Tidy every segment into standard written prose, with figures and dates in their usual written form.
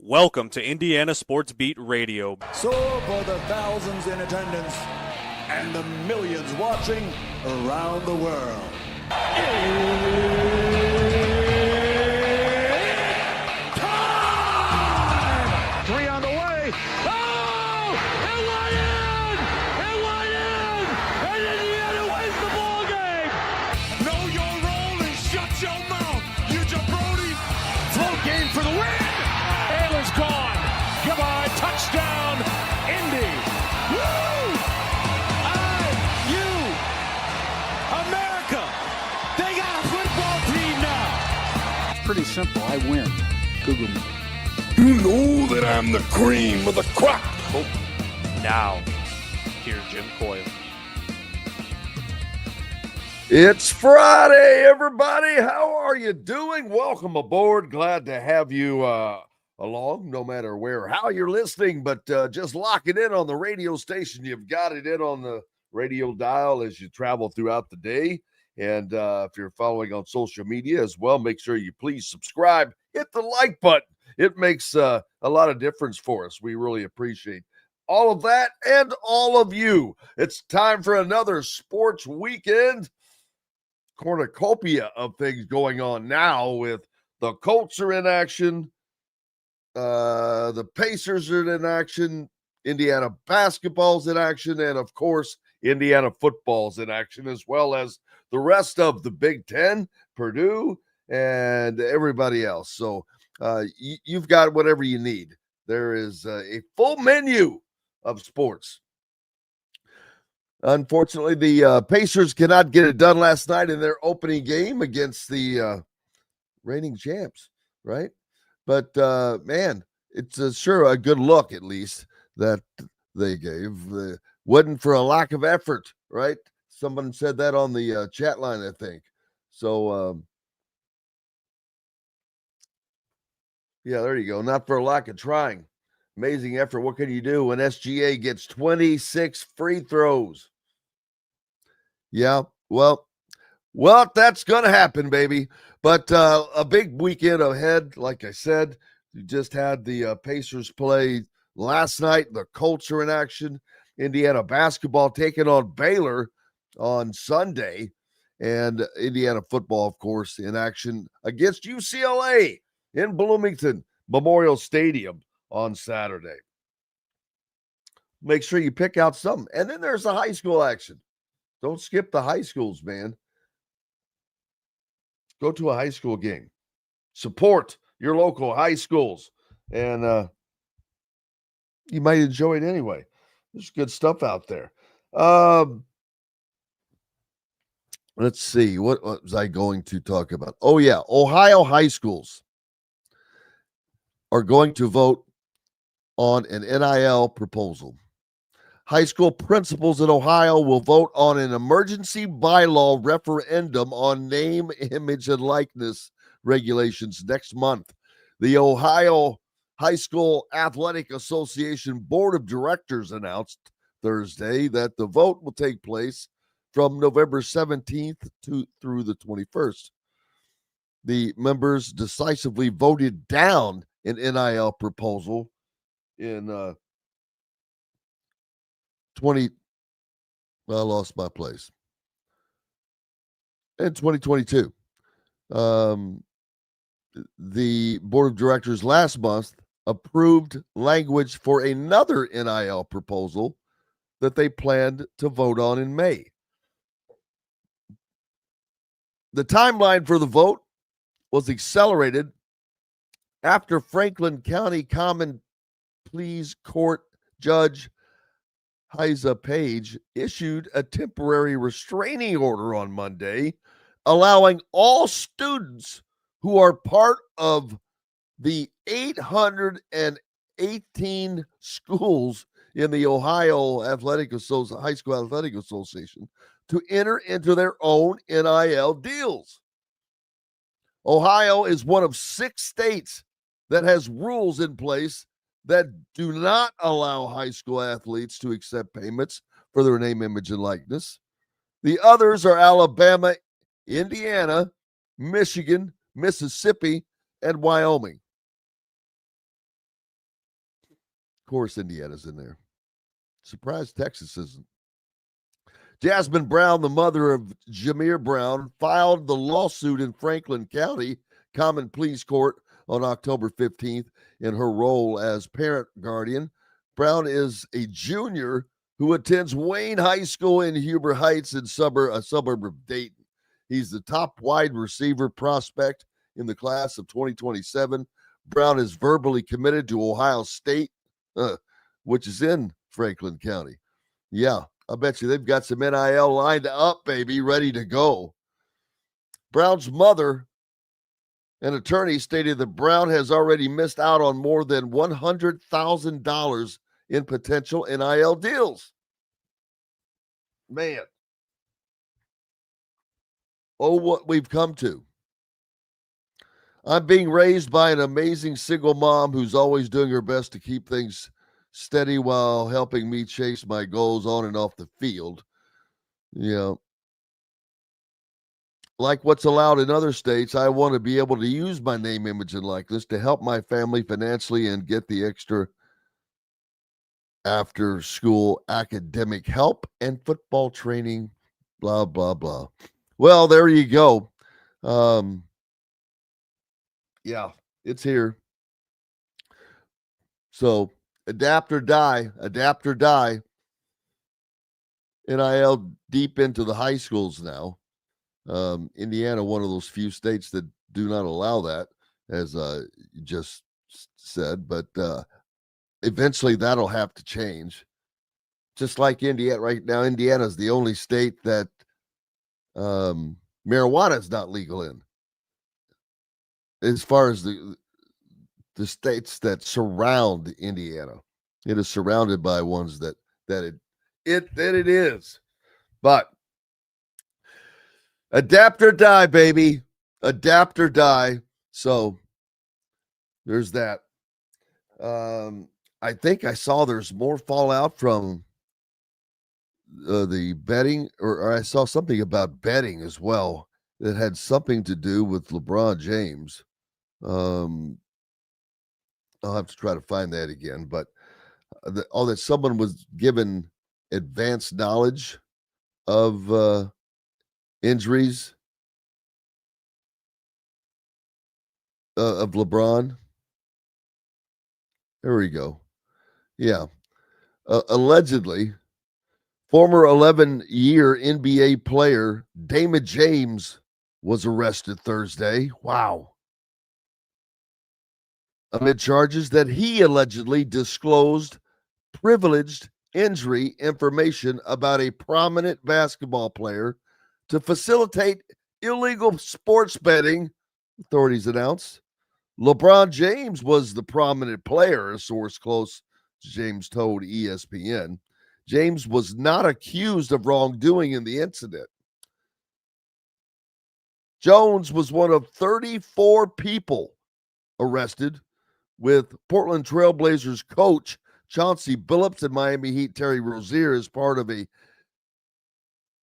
Welcome to Indiana Sports Beat Radio. So for the thousands in attendance and the millions watching around the world. Time! Three on the way. Oh! It went in! It went in! And Indiana wins the ball game! Know your role and shut your mouth, you jabroni! Float game for the win! Ayler's gone. Goodbye. Touchdown, Indy. Woo! IU. America. They got a football team now. It's pretty simple. I win. Google me. You know that I'm the cream of the crop. Now, here's Jim Coyle. It's Friday, everybody. How are you doing? Welcome aboard. Glad to have you along, no matter where or how you're listening, but just lock it in on the radio station. You've got it in on the radio dial as you travel throughout the day. And if you're following on social media as well, make sure you please subscribe, hit the like button. It makes a lot of difference for us. We really appreciate all of that and all of you. It's time for another sports weekend. Cornucopia of things going on now with the Colts are in action. The Pacers are in action. Indiana basketball's in action. And, of course, Indiana football's in action, as well as the rest of the Big Ten, Purdue, and everybody else. So you've got whatever you need. There is a full menu of sports. Unfortunately, the Pacers cannot get it done last night in their opening game against the reigning champs, right? But, man, it's sure a good look, at least, that they gave. Wasn't for a lack of effort, right? Someone said that on the chat line, I think. So, yeah, there you go. Not for a lack of trying. Amazing effort. What can you do when SGA gets 26 free throws? Yeah, well, that's going to happen, baby. But a big weekend ahead. Like I said, you just had the Pacers play last night. The Colts are in action. Indiana basketball taking on Baylor on Sunday. And Indiana football, of course, in action against UCLA in Bloomington Memorial Stadium on Saturday. Make sure you pick out something. And then there's the high school action. Don't skip the high schools, man. Go to a high school game. Support your local high schools. And you might enjoy it anyway. There's good stuff out there. Let's see. What was I going to talk about? Oh, yeah. Ohio high schools are going to vote on an NIL proposal. High school principals in Ohio will vote on an emergency bylaw referendum on name, image, and likeness regulations next month. The Ohio High School Athletic Association Board of Directors announced Thursday that the vote will take place from November 17th through the 21st. The members decisively voted down an NIL proposal in I lost my place. In 2022. The board of directors last month approved language for another NIL proposal that they planned to vote on in May. The timeline for the vote was accelerated after Franklin County Common Pleas Court Judge Heiza Page issued a temporary restraining order on Monday, allowing all students who are part of the 818 schools in the Ohio High School Athletic Association to enter into their own NIL deals. Ohio is one of 6 states that has rules in place that do not allow high school athletes to accept payments for their name, image, and likeness. The others are Alabama, Indiana, Michigan, Mississippi, and Wyoming. course, Indiana's in there. Surprised Texas isn't. Jasmine Brown, the mother of Jameer Brown, filed the lawsuit in Franklin County Common Pleas Court on October 15th in her role as parent guardian. Brown is a junior who attends Wayne High School in Huber Heights, a suburb of Dayton. He's the top wide receiver prospect in the class of 2027. Brown is verbally committed to Ohio State, which is in Franklin County. Yeah, I bet you they've got some NIL lined up, baby, ready to go. Brown's mother, an attorney, stated that Brown has already missed out on more than $100,000 in potential NIL deals. Man. Oh, what we've come to. I'm being raised by an amazing single mom who's always doing her best to keep things steady while helping me chase my goals on and off the field. You know, like what's allowed in other states, I want to be able to use my name, image, and likeness to help my family financially and get the extra after school academic help and football training, blah, blah, blah. Well, there you go. Yeah, it's here. So adapt or die, adapt or die. NIL deep into the high schools now. Indiana, one of those few states that do not allow that, as you just said, but eventually that'll have to change. Just like Indiana right now, Indiana is the only state that marijuana is not legal in. As far as the states that surround Indiana, it is surrounded by ones that it is. But adapt or die, baby. Adapt or die. So there's that. I think I saw there's more fallout from the betting, or I saw something about betting as well that had something to do with LeBron James. I'll have to try to find that again, but that someone was given advanced knowledge of injuries of LeBron. There we go. Yeah. Allegedly, former 11-year NBA player Damon James was arrested Thursday. Wow. Amid charges that he allegedly disclosed privileged injury information about a prominent basketball player to facilitate illegal sports betting, authorities announced. LeBron James was the prominent player, a source close to James told ESPN. James was not accused of wrongdoing in the incident. Jones was one of 34 people arrested, with Portland Trailblazers coach Chauncey Billups and Miami Heat Terry Rozier as part of a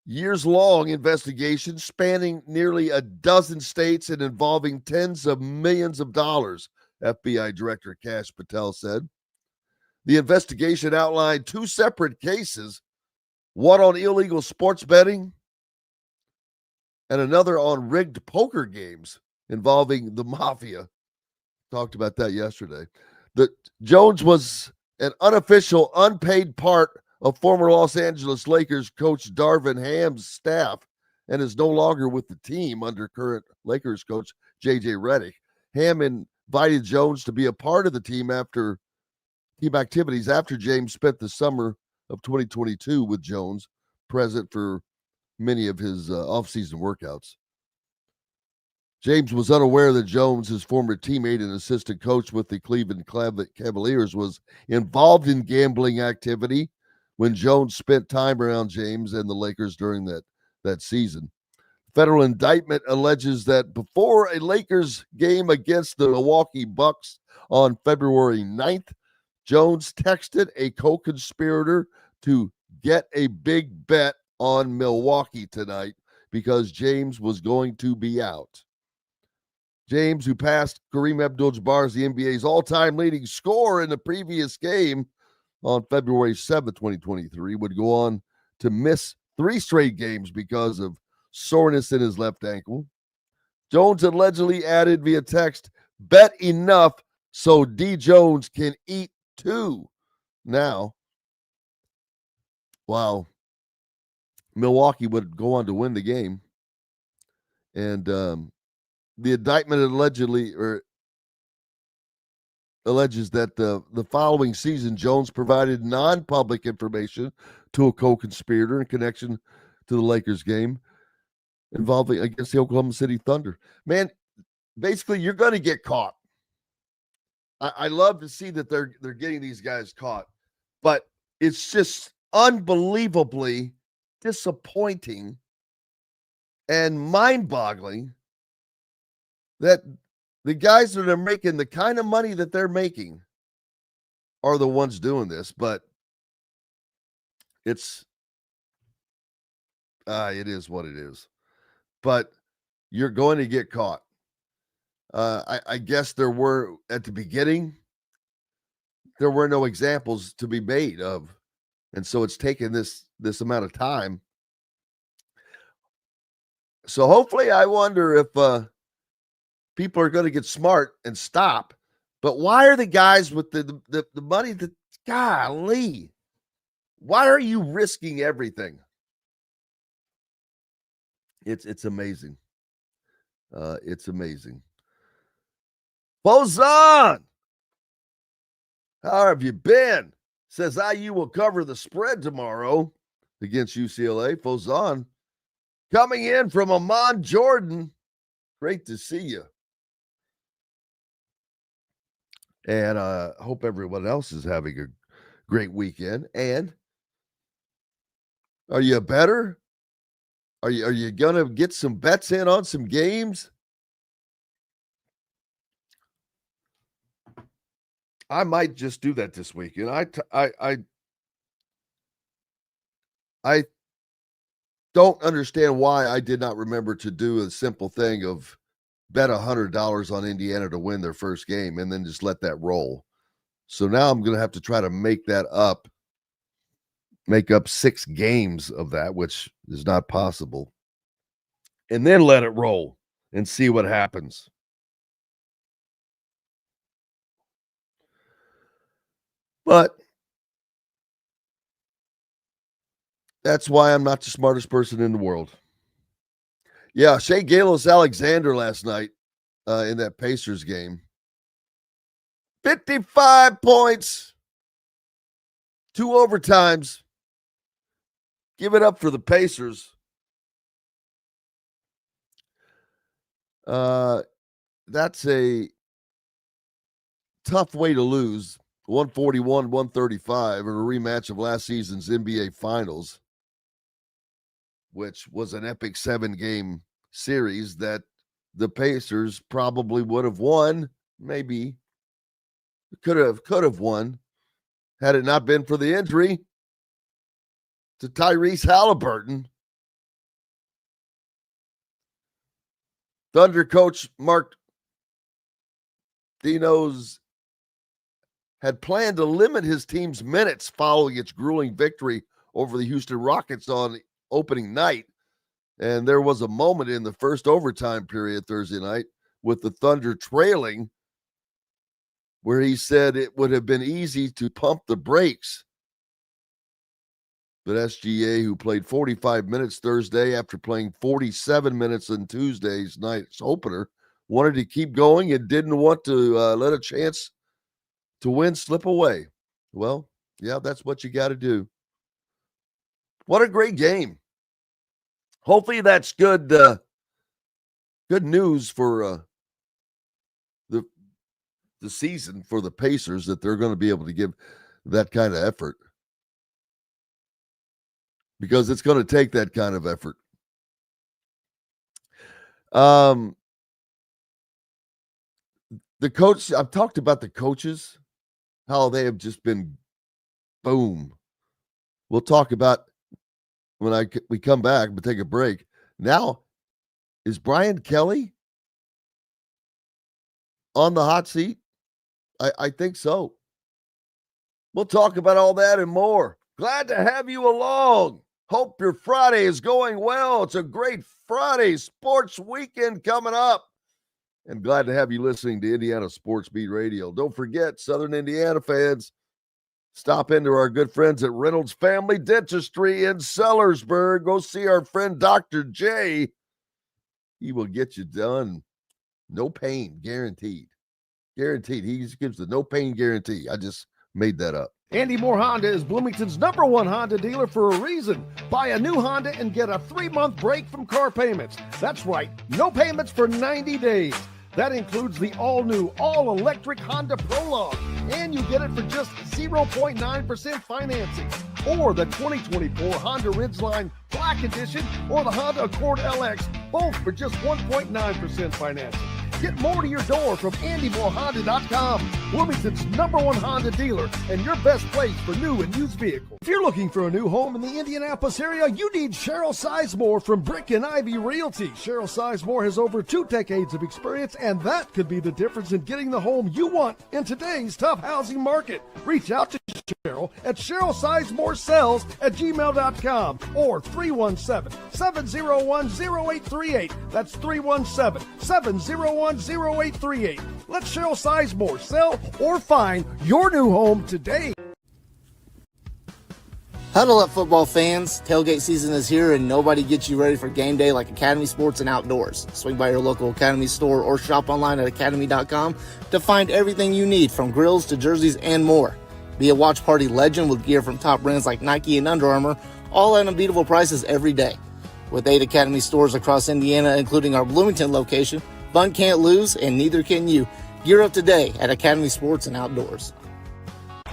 years-long investigation spanning nearly a dozen states and involving tens of millions of dollars, FBI Director Kash Patel said. The investigation outlined two separate cases, one on illegal sports betting and another on rigged poker games involving the mafia. Talked about that yesterday. Jones was an unofficial, unpaid part of former Los Angeles Lakers coach Darvin Ham's staff and is no longer with the team under current Lakers coach J.J. Redick. Ham invited Jones to be a part of the team after team activities after James spent the summer of 2022 with Jones, present for many of his offseason workouts. James was unaware that Jones, his former teammate and assistant coach with the Cleveland Cavaliers, was involved in gambling activity when Jones spent time around James and the Lakers during that season. Federal indictment alleges that before a Lakers game against the Milwaukee Bucks on February 9th, Jones texted a co-conspirator to get a big bet on Milwaukee tonight because James was going to be out. James, who passed Kareem Abdul-Jabbar as the NBA's all-time leading scorer in the previous game, on February 7th, 2023, would go on to miss 3 straight games because of soreness in his left ankle. Jones allegedly added via text, bet enough so D. Jones can eat too. Now, wow, Milwaukee would go on to win the game. And the indictment alleges that the following season, Jones provided non-public information to a co-conspirator in connection to the Lakers game involving against the Oklahoma City Thunder. Man, basically, you're going to get caught. I love to see that they're getting these guys caught, but it's just unbelievably disappointing and mind-boggling that the guys that are making the kind of money that they're making are the ones doing this. But it is what it is. But you're going to get caught. I guess there were, at the beginning, there were no examples to be made of. And so it's taken this amount of time. So hopefully, I wonder if people are going to get smart and stop. But why are the guys with the money that, golly, why are you risking everything? It's amazing. It's amazing. Bozon, how have you been? Says IU will cover the spread tomorrow against UCLA. Fozon coming in from Amman, Jordan. Great to see you. And I hope everyone else is having a great weekend. And are you better? Are you going to get some bets in on some games? I might just do that this weekend. I don't understand why I did not remember to do a simple thing of bet $100 on Indiana to win their first game and then just let that roll. So now I'm going to have to try to make up 6 games of that, which is not possible, and then let it roll and see what happens. But that's why I'm not the smartest person in the world. Yeah, Shea Gilgeous-Alexander last night in that Pacers game. 55 points, 2 overtimes. Give it up for the Pacers. That's a tough way to lose. 141-135 in a rematch of last season's NBA Finals, which was an epic 7-game series that the Pacers probably would have won. Maybe could have won had it not been for the injury to Tyrese Halliburton. Thunder coach Mark Dino's had planned to limit his team's minutes following its grueling victory over the Houston Rockets on opening night. And there was a moment in the first overtime period Thursday night with the Thunder trailing where he said it would have been easy to pump the brakes. But SGA, who played 45 minutes Thursday after playing 47 minutes in Tuesday's night's opener, wanted to keep going and didn't want to let a chance to win slip away. Well, yeah, that's what you got to do. What a great game. Hopefully that's good news for the season for the Pacers, that they're going to be able to give that kind of effort, because it's going to take that kind of effort. The coach, I've talked about the coaches, how they have just been boom. We'll talk about when we come back, but take a break. Now, is Brian Kelly on the hot seat? I think so. We'll talk about all that and more. Glad to have you along. Hope your Friday is going well. It's a great Friday sports weekend coming up. And glad to have you listening to Indiana Sports Beat Radio. Don't forget, Southern Indiana fans, stop into our good friends at Reynolds Family Dentistry in Sellersburg. Go see our friend Dr. J. He will get you done. No pain, guaranteed. Guaranteed. He just gives the no pain guarantee. I just made that up. Andy Moore Honda is Bloomington's #1 Honda dealer for a reason. Buy a new Honda and get a 3-month break from car payments. That's right, no payments for 90 days. That includes the all-new, all-electric Honda Prologue, and you get it for just 0.9% financing. Or the 2024 Honda Ridgeline Black Edition or the Honda Accord LX, both for just 1.9% financing. Get more to your door from AndyMooreHonda.com, Bloomington's #1 Honda dealer and your best place for new and used vehicles. If you're looking for a new home in the Indianapolis area, you need Cheryl Sizemore from Brick and Ivy Realty. Cheryl Sizemore has over 2 decades of experience, and that could be the difference in getting the home you want in today's tough housing market. Reach out to Cheryl at CherylSizemooreSells@gmail.com or 317-701-0838. That's 317-701-0838. Let Cheryl Sizemore sell or find your new home today. Huddle up, football fans. Tailgate season is here, and nobody gets you ready for game day like Academy Sports and Outdoors. Swing by your local Academy store or shop online at academy.com to find everything you need, from grills to jerseys and more. Be a watch party legend with gear from top brands like Nike and Under Armour, all at unbeatable prices every day. With 8 Academy stores across Indiana, including our Bloomington location, fun can't lose, and neither can you. Gear up today at Academy Sports and Outdoors.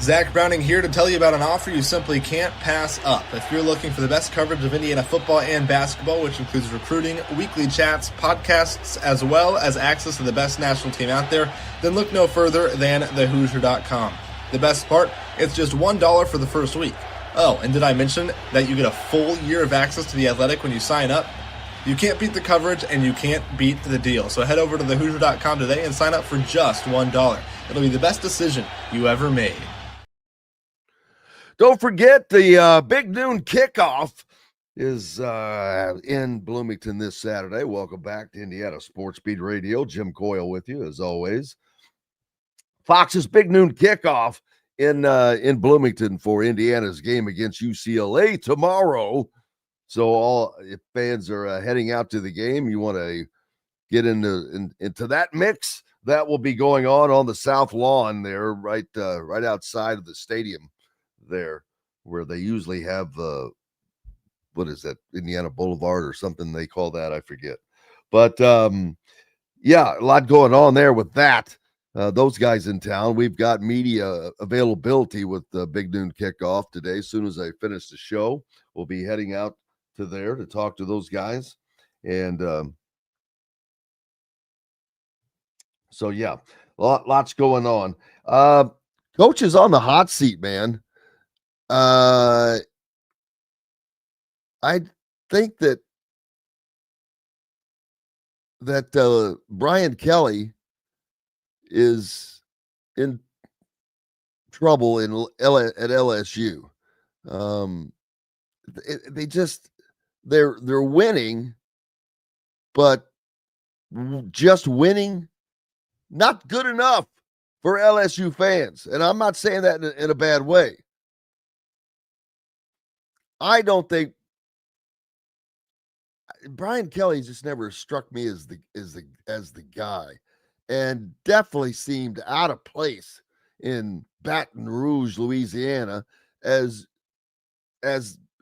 Zach Browning here to tell you about an offer you simply can't pass up. If you're looking for the best coverage of Indiana football and basketball, which includes recruiting, weekly chats, podcasts, as well as access to the best national team out there, then look no further than thehoosier.com. The best part, it's just $1 for the first week. Oh, and did I mention that you get a full year of access to The Athletic when you sign up? You can't beat the coverage, and you can't beat the deal. So head over to thehoosier.com today and sign up for just $1. It'll be the best decision you ever made. Don't forget the Big Noon Kickoff is in Bloomington this Saturday. Welcome back to Indiana Sports Beat Radio. Jim Coyle with you, as always. Fox's Big Noon Kickoff in Bloomington for Indiana's game against UCLA tomorrow. So all if fans are heading out to the game, you want to get into that mix. That will be going on the south lawn there, right outside of the stadium there, where they usually have what is that, Indiana Boulevard or something they call that, I forget. But yeah, a lot going on there with that. Those guys in town. We've got media availability with the Big Noon Kickoff today. As soon as I finish the show, we'll be heading out to there to talk to those guys. And so, yeah, lots going on. Coach is on the hot seat, man. I think that Brian Kelly is in trouble at LSU. They're winning, but just winning not good enough for LSU fans. And I'm not saying that in a bad way. I don't think Brian Kelly just never struck me as the guy, and definitely seemed out of place in Baton Rouge, Louisiana, as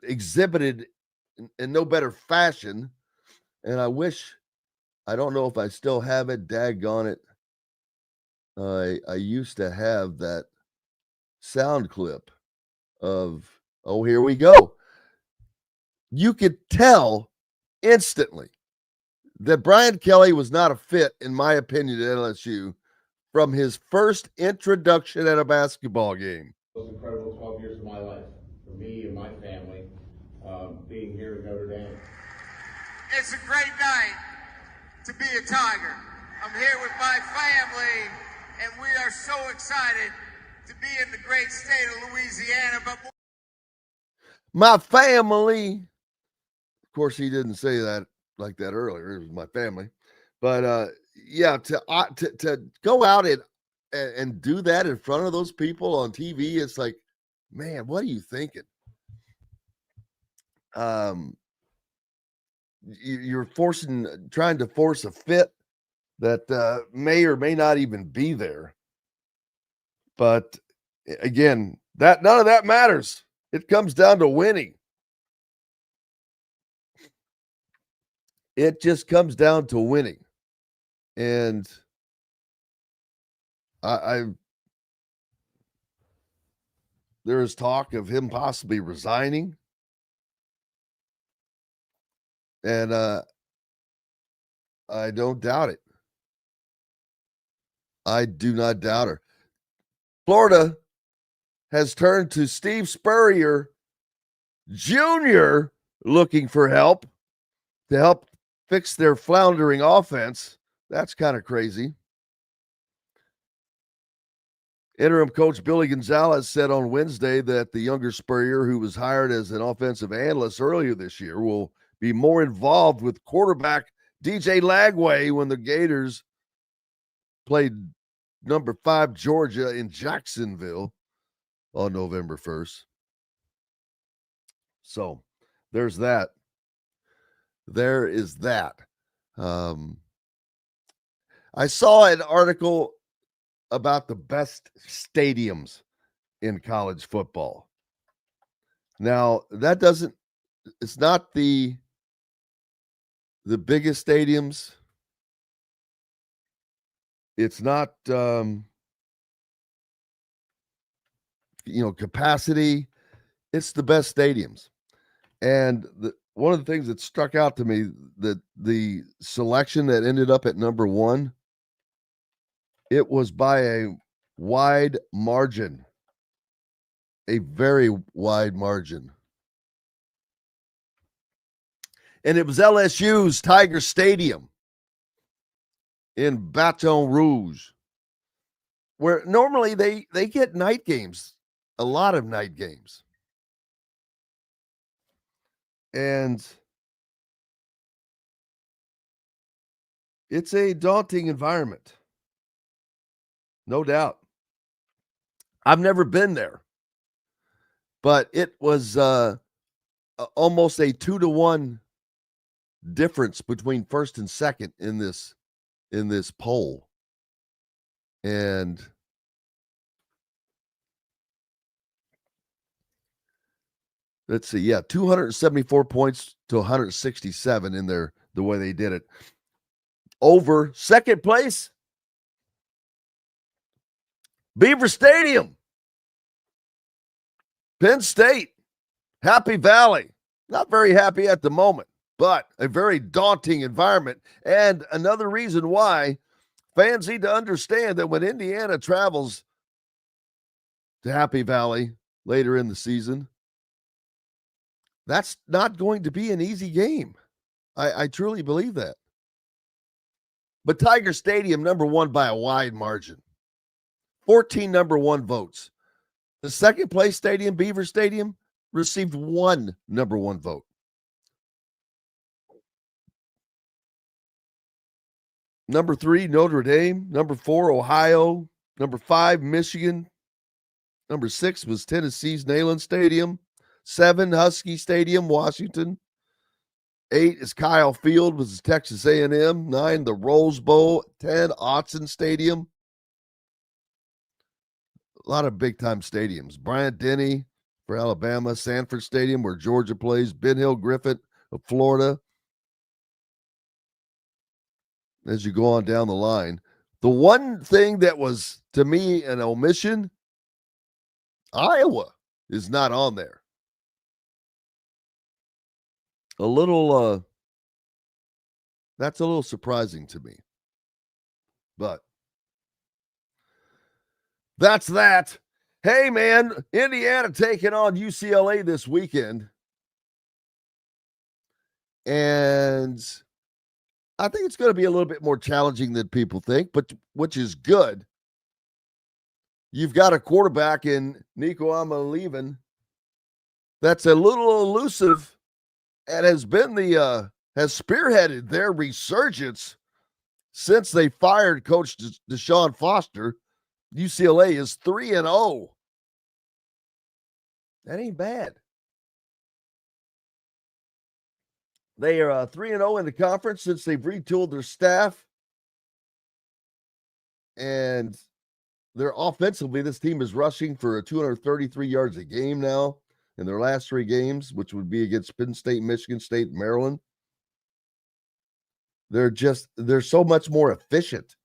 exhibited in no better fashion. And I don't know if I still have it, daggone it. I used to have that sound clip of, oh, here we go. You could tell instantly that Brian Kelly was not a fit, in my opinion, at LSU from his first introduction at a basketball game. Those incredible 12 years of my life, for me and my family, being here at Notre Dame. It's a great night to be a Tiger. I'm here with my family, and we are so excited to be in the great great state of Louisiana, but my family. Of course, he didn't say that like that earlier. It was my family. But yeah, to go out and do that in front of those people on TV, it's like, man, what are you thinking? You're trying to force a fit that may or may not even be there. But again, that none of that matters. It comes down to winning. It just comes down to winning. And there is talk of him possibly resigning. And I don't doubt it. I do not doubt her. Florida has turned to Steve Spurrier Jr. looking for help to help fix their floundering offense. That's kind of crazy. Interim coach Billy Gonzalez said on Wednesday that the younger Spurrier, who was hired as an offensive analyst earlier this year, will be more involved with quarterback DJ Lagway when the Gators played number 5 Georgia in Jacksonville on November 1st. So there's that. There is that. I saw an article about the best stadiums in college football. Now, it's not the biggest stadiums. It's not, capacity. It's the best stadiums. And one of the things that struck out to me, that the selection that ended up at number 1, it was by a wide margin, a very wide margin. And it was LSU's Tiger Stadium in Baton Rouge, where normally they get night games, a lot of night games. And it's a daunting environment. No doubt. I've never been there, but it was almost a 2-to-1 difference between first and second in this poll. And let's see, 274 points to 167 in the way they did it. Over second place, Beaver Stadium, Penn State, Happy Valley. Not very happy at the moment, but a very daunting environment. And another reason why fans need to understand that when Indiana travels to Happy Valley later in the season, that's not going to be an easy game. I truly believe that. But Tiger Stadium, number 1 by a wide margin. 14 number 1 votes. The second place stadium, Beaver Stadium, received 1 number 1 vote. Number 3, Notre Dame. Number 4, Ohio. Number 5, Michigan. Number 6 was Tennessee's Neyland Stadium. 7, Husky Stadium, Washington. 8 is Kyle Field, was Texas A&M. 9, the Rose Bowl. 10, Autzen Stadium. A lot of big-time stadiums. Bryant-Denny for Alabama. Sanford Stadium, where Georgia plays. Ben Hill Griffin of Florida. As you go on down the line. The one thing that was, to me, an omission, Iowa is not on there. That's a little surprising to me. But that's that. Hey, man, Indiana taking on UCLA this weekend. And I think it's going to be a little bit more challenging than people think, but which is good. You've got a quarterback in Nico Amaleven, that's a little elusive and has been has spearheaded their resurgence since they fired Coach Deshaun Foster. UCLA is 3-0. That ain't bad. They are 3-0 in the conference since they've retooled their staff. And they're offensively, this team is rushing for 233 yards a game now in their last 3 games, which would be against Penn State, Michigan State, Maryland. They're so much more efficient.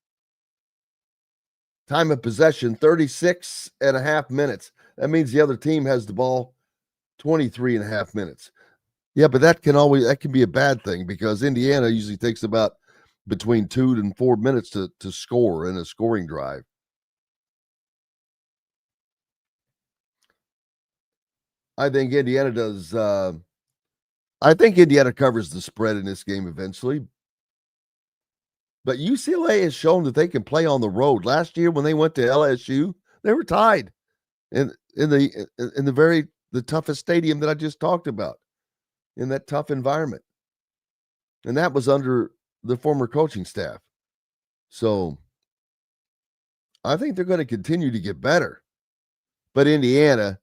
Time of possession, 36 and a half minutes. That means the other team has the ball 23 and a half minutes. Yeah, but that can be a bad thing because Indiana usually takes about between 2 and 4 minutes to score in a scoring drive. I think Indiana does. I think Indiana covers the spread in this game eventually. But UCLA has shown that they can play on the road. Last year when they went to LSU, they were tied in the toughest stadium that I just talked about, in that tough environment. And that was under the former coaching staff. So I think they're going to continue to get better. But Indiana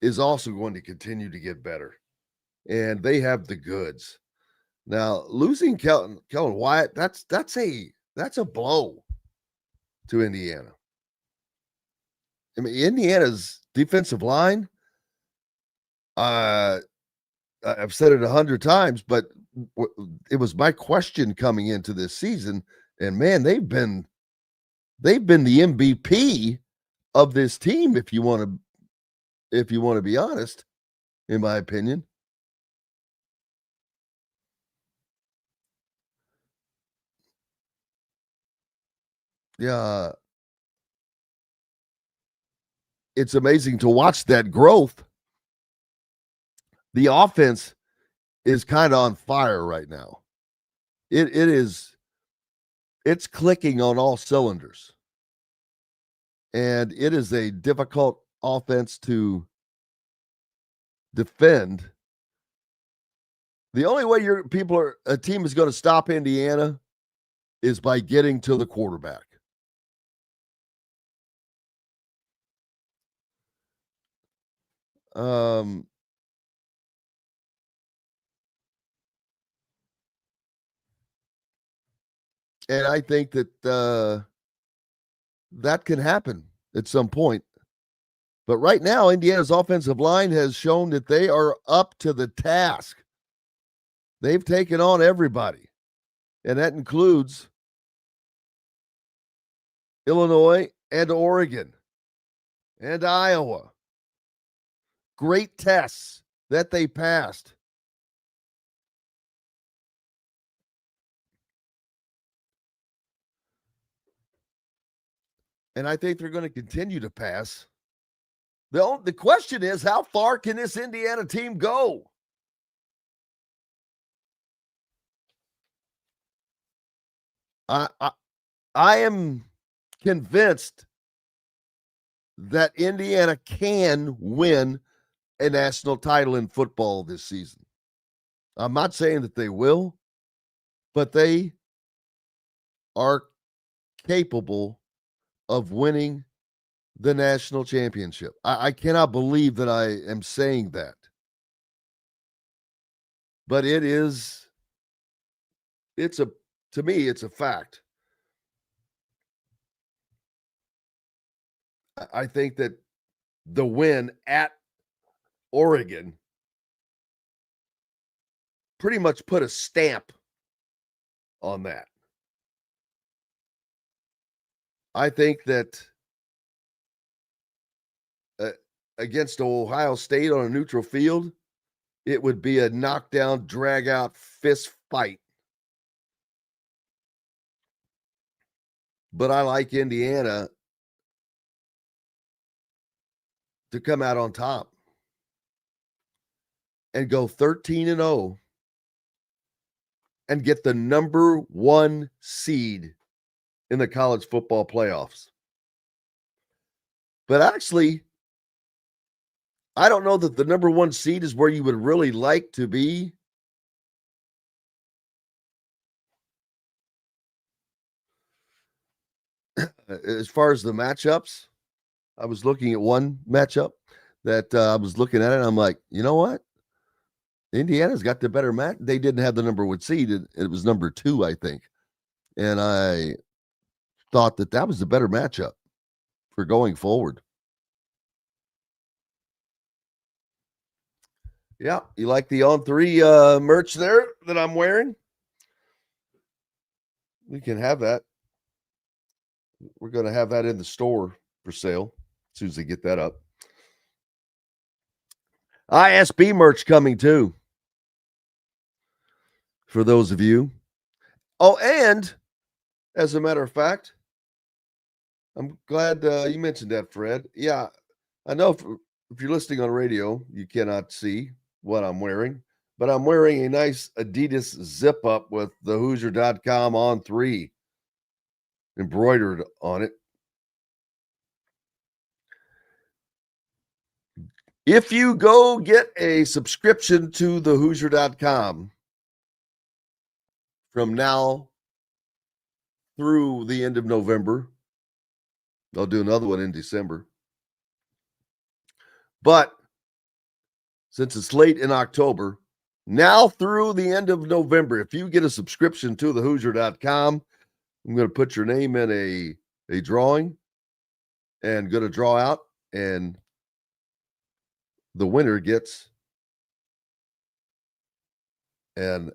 is also going to continue to get better. And they have the goods. Now, losing Kellen Wyatt, that's a blow to Indiana. I mean, Indiana's defensive line, I've said it 100 times, but it was my question coming into this season, and man, they've been the MVP of this team, if you want to be honest, in my opinion. Yeah. It's amazing to watch that growth. The offense is kind of on fire right now. It's clicking on all cylinders. And it is a difficult offense to defend. The only way a team is going to stop Indiana is by getting to the quarterback. And I think that that can happen at some point. But right now, Indiana's offensive line has shown that they are up to the task. They've taken on everybody, and that includes Illinois and Oregon and Iowa. Great tests that they passed. And I think they're going to continue to pass. The question is, how far can this Indiana team go? I am convinced that Indiana can win a national title in football this season. I'm not saying that they will, but they are capable of winning the national championship. I cannot believe that I am saying that. But to me, it's a fact. I think that the win at Oregon pretty much put a stamp on that. I think that against Ohio State on a neutral field, it would be a knockdown, drag-out fist fight. But I like Indiana to come out on top and go 13-0 and get the number 1 seed in the college football playoffs. But actually, I don't know that the number one seed is where you would really like to be. As far as the matchups, I was looking at one matchup that I was looking at it. And I'm like, you know what? Indiana's got the better match. They didn't have the number one seed. It was number 2, I think. And I thought that was the better matchup for going forward. Yeah, you like the On 3 merch there that I'm wearing? We can have that. We're going to have that in the store for sale as soon as they get that up. ISB merch coming too, for those of you. Oh, and as a matter of fact, I'm glad you mentioned that, Fred. Yeah, I know if you're listening on radio, you cannot see what I'm wearing, but I'm wearing a nice Adidas zip up with the Hoosier.com On 3 embroidered on it. If you go get a subscription to the Hoosier.com from now through the end of November, they'll do another one in December. But since it's late in October, now through the end of November, if you get a subscription to the Hoosier.com, I'm going to put your name in a drawing and going to draw out, and the winner gets an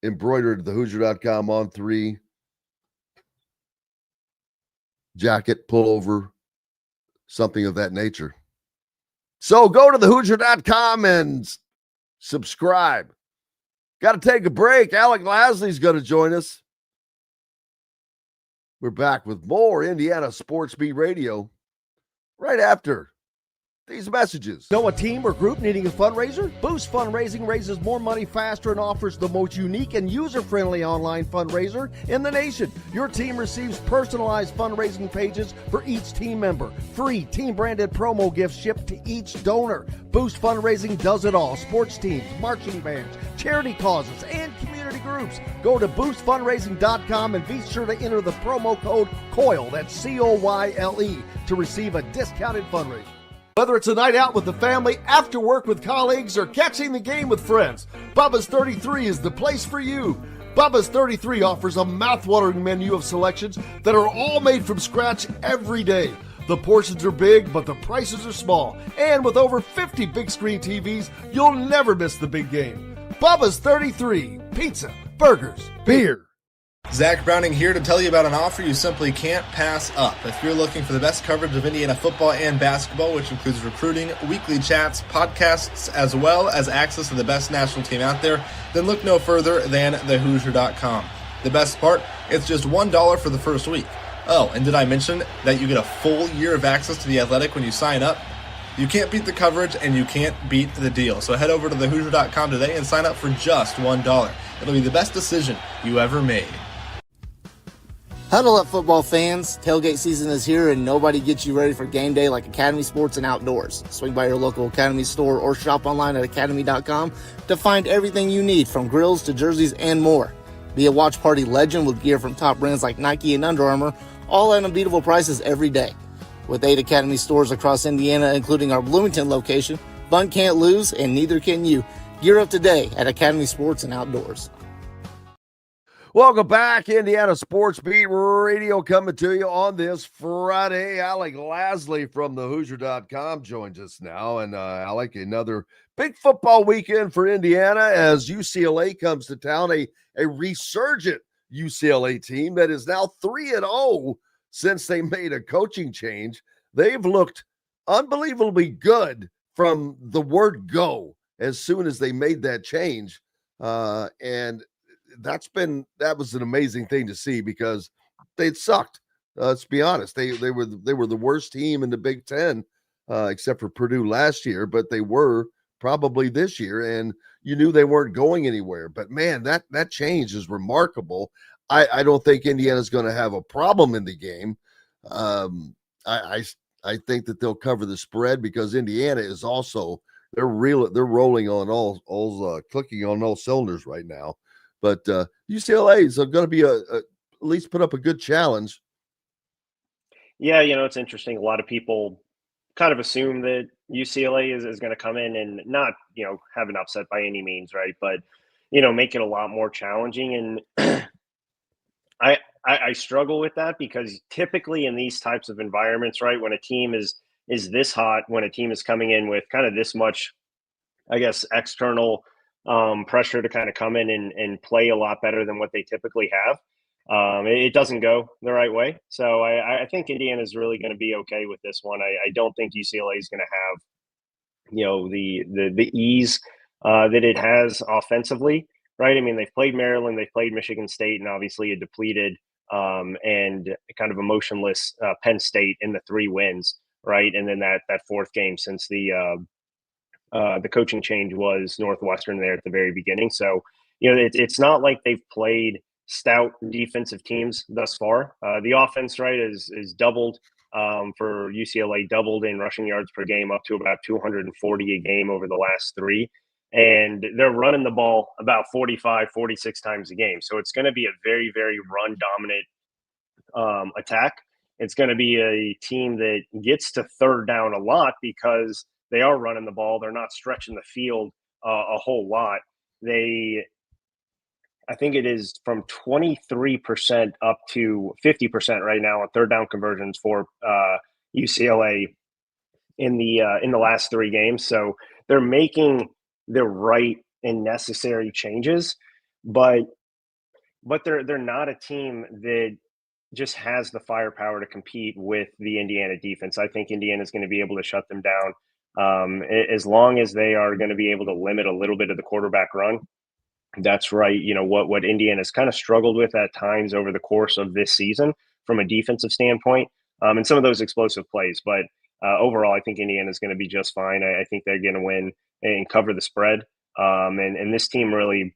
embroidered the Hoosier.com On 3 jacket, pullover, something of that nature. So go to the Hoosier.com and subscribe. Got to take a break. Alec Lasley's going to join us. We're back with more Indiana Sports Beat Radio right after these messages. Know a team or group needing a fundraiser? Boost Fundraising raises more money faster and offers the most unique and user-friendly online fundraiser in the nation. Your team receives personalized fundraising pages for each team member. Free team-branded promo gifts shipped to each donor. Boost Fundraising does it all. Sports teams, marching bands, charity causes, and community groups. Go to boostfundraising.com and be sure to enter the promo code COYLE, that's COYLE, to receive a discounted fundraiser. Whether it's a night out with the family, after work with colleagues, or catching the game with friends, Bubba's 33 is the place for you. Bubba's 33 offers a mouthwatering menu of selections that are all made from scratch every day. The portions are big, but the prices are small. And with over 50 big screen TVs, you'll never miss the big game. Bubba's 33, pizza, burgers, beer. Zach Browning here to tell you about an offer you simply can't pass up. If you're looking for the best coverage of Indiana football and basketball, which includes recruiting, weekly chats, podcasts, as well as access to the best national team out there, then look no further than thehoosier.com. The best part, it's just $1 for the first week. Oh, and did I mention that you get a full year of access to The Athletic when you sign up? You can't beat the coverage and you can't beat the deal. So head over to thehoosier.com today and sign up for just $1. It'll be the best decision you ever made. Huddle up, football fans. Tailgate season is here, and nobody gets you ready for game day like Academy Sports and Outdoors. Swing by your local Academy store or shop online at academy.com to find everything you need, from grills to jerseys and more. Be a watch party legend with gear from top brands like Nike and Under Armour, all at unbeatable prices every day. With 8 Academy stores across Indiana, including our Bloomington location, fun can't lose, and neither can you. Gear up today at Academy Sports and Outdoors. Welcome back, Indiana Sports Beat Radio, coming to you on this Friday. Alec Lasley from the Hoosier.com joins us now. And Alec, another big football weekend for Indiana as UCLA comes to town, a resurgent UCLA team that is now 3-0 since they made a coaching change. They've looked unbelievably good from the word go as soon as they made that change. And that was an amazing thing to see because they'd sucked. Let's be honest. They were the worst team in the Big Ten, except for Purdue last year, but they were probably this year, and you knew they weren't going anywhere. But man, that change is remarkable. I don't think Indiana's going to have a problem in the game. I I think that they'll cover the spread because Indiana is also they're rolling on all clicking on all cylinders right now. But UCLA is going to be at least put up a good challenge. Yeah, it's interesting. A lot of people kind of assume that UCLA is going to come in and not, have an upset by any means, right? But, make it a lot more challenging. And I struggle with that because typically in these types of environments, right, when a team is this hot, when a team is coming in with kind of this much, I guess, external pressure to kind of come in and play a lot better than what they typically have, it doesn't go the right way. So I think Indiana is really going to be okay with this one. I don't think UCLA is going to have, the ease that it has offensively, right? I mean, they've played Maryland, they've played Michigan State, and obviously a depleted and kind of emotionless Penn State in the 3 wins, right? And then that fourth game since the coaching change was Northwestern there at the very beginning. So, it's not like they've played stout defensive teams thus far. The offense, right, is doubled for UCLA, doubled in rushing yards per game up to about 240 a game over the last 3. And they're running the ball about 45, 46 times a game. So it's going to be a very, very run dominant attack. It's going to be a team that gets to third down a lot because they are running the ball. They're not stretching the field a whole lot. I think it is from 23% up to 50% right now on third down conversions for UCLA in the last 3 games. So they're making the right and necessary changes, but they're not a team that just has the firepower to compete with the Indiana defense. I think Indiana is going to be able to shut them down as long as they are going to be able to limit a little bit of the quarterback run. That's right. What Indiana's kind of struggled with at times over the course of this season from a defensive standpoint, and some of those explosive plays. But overall, I think Indiana's going to be just fine. I think they're going to win and cover the spread. And this team really,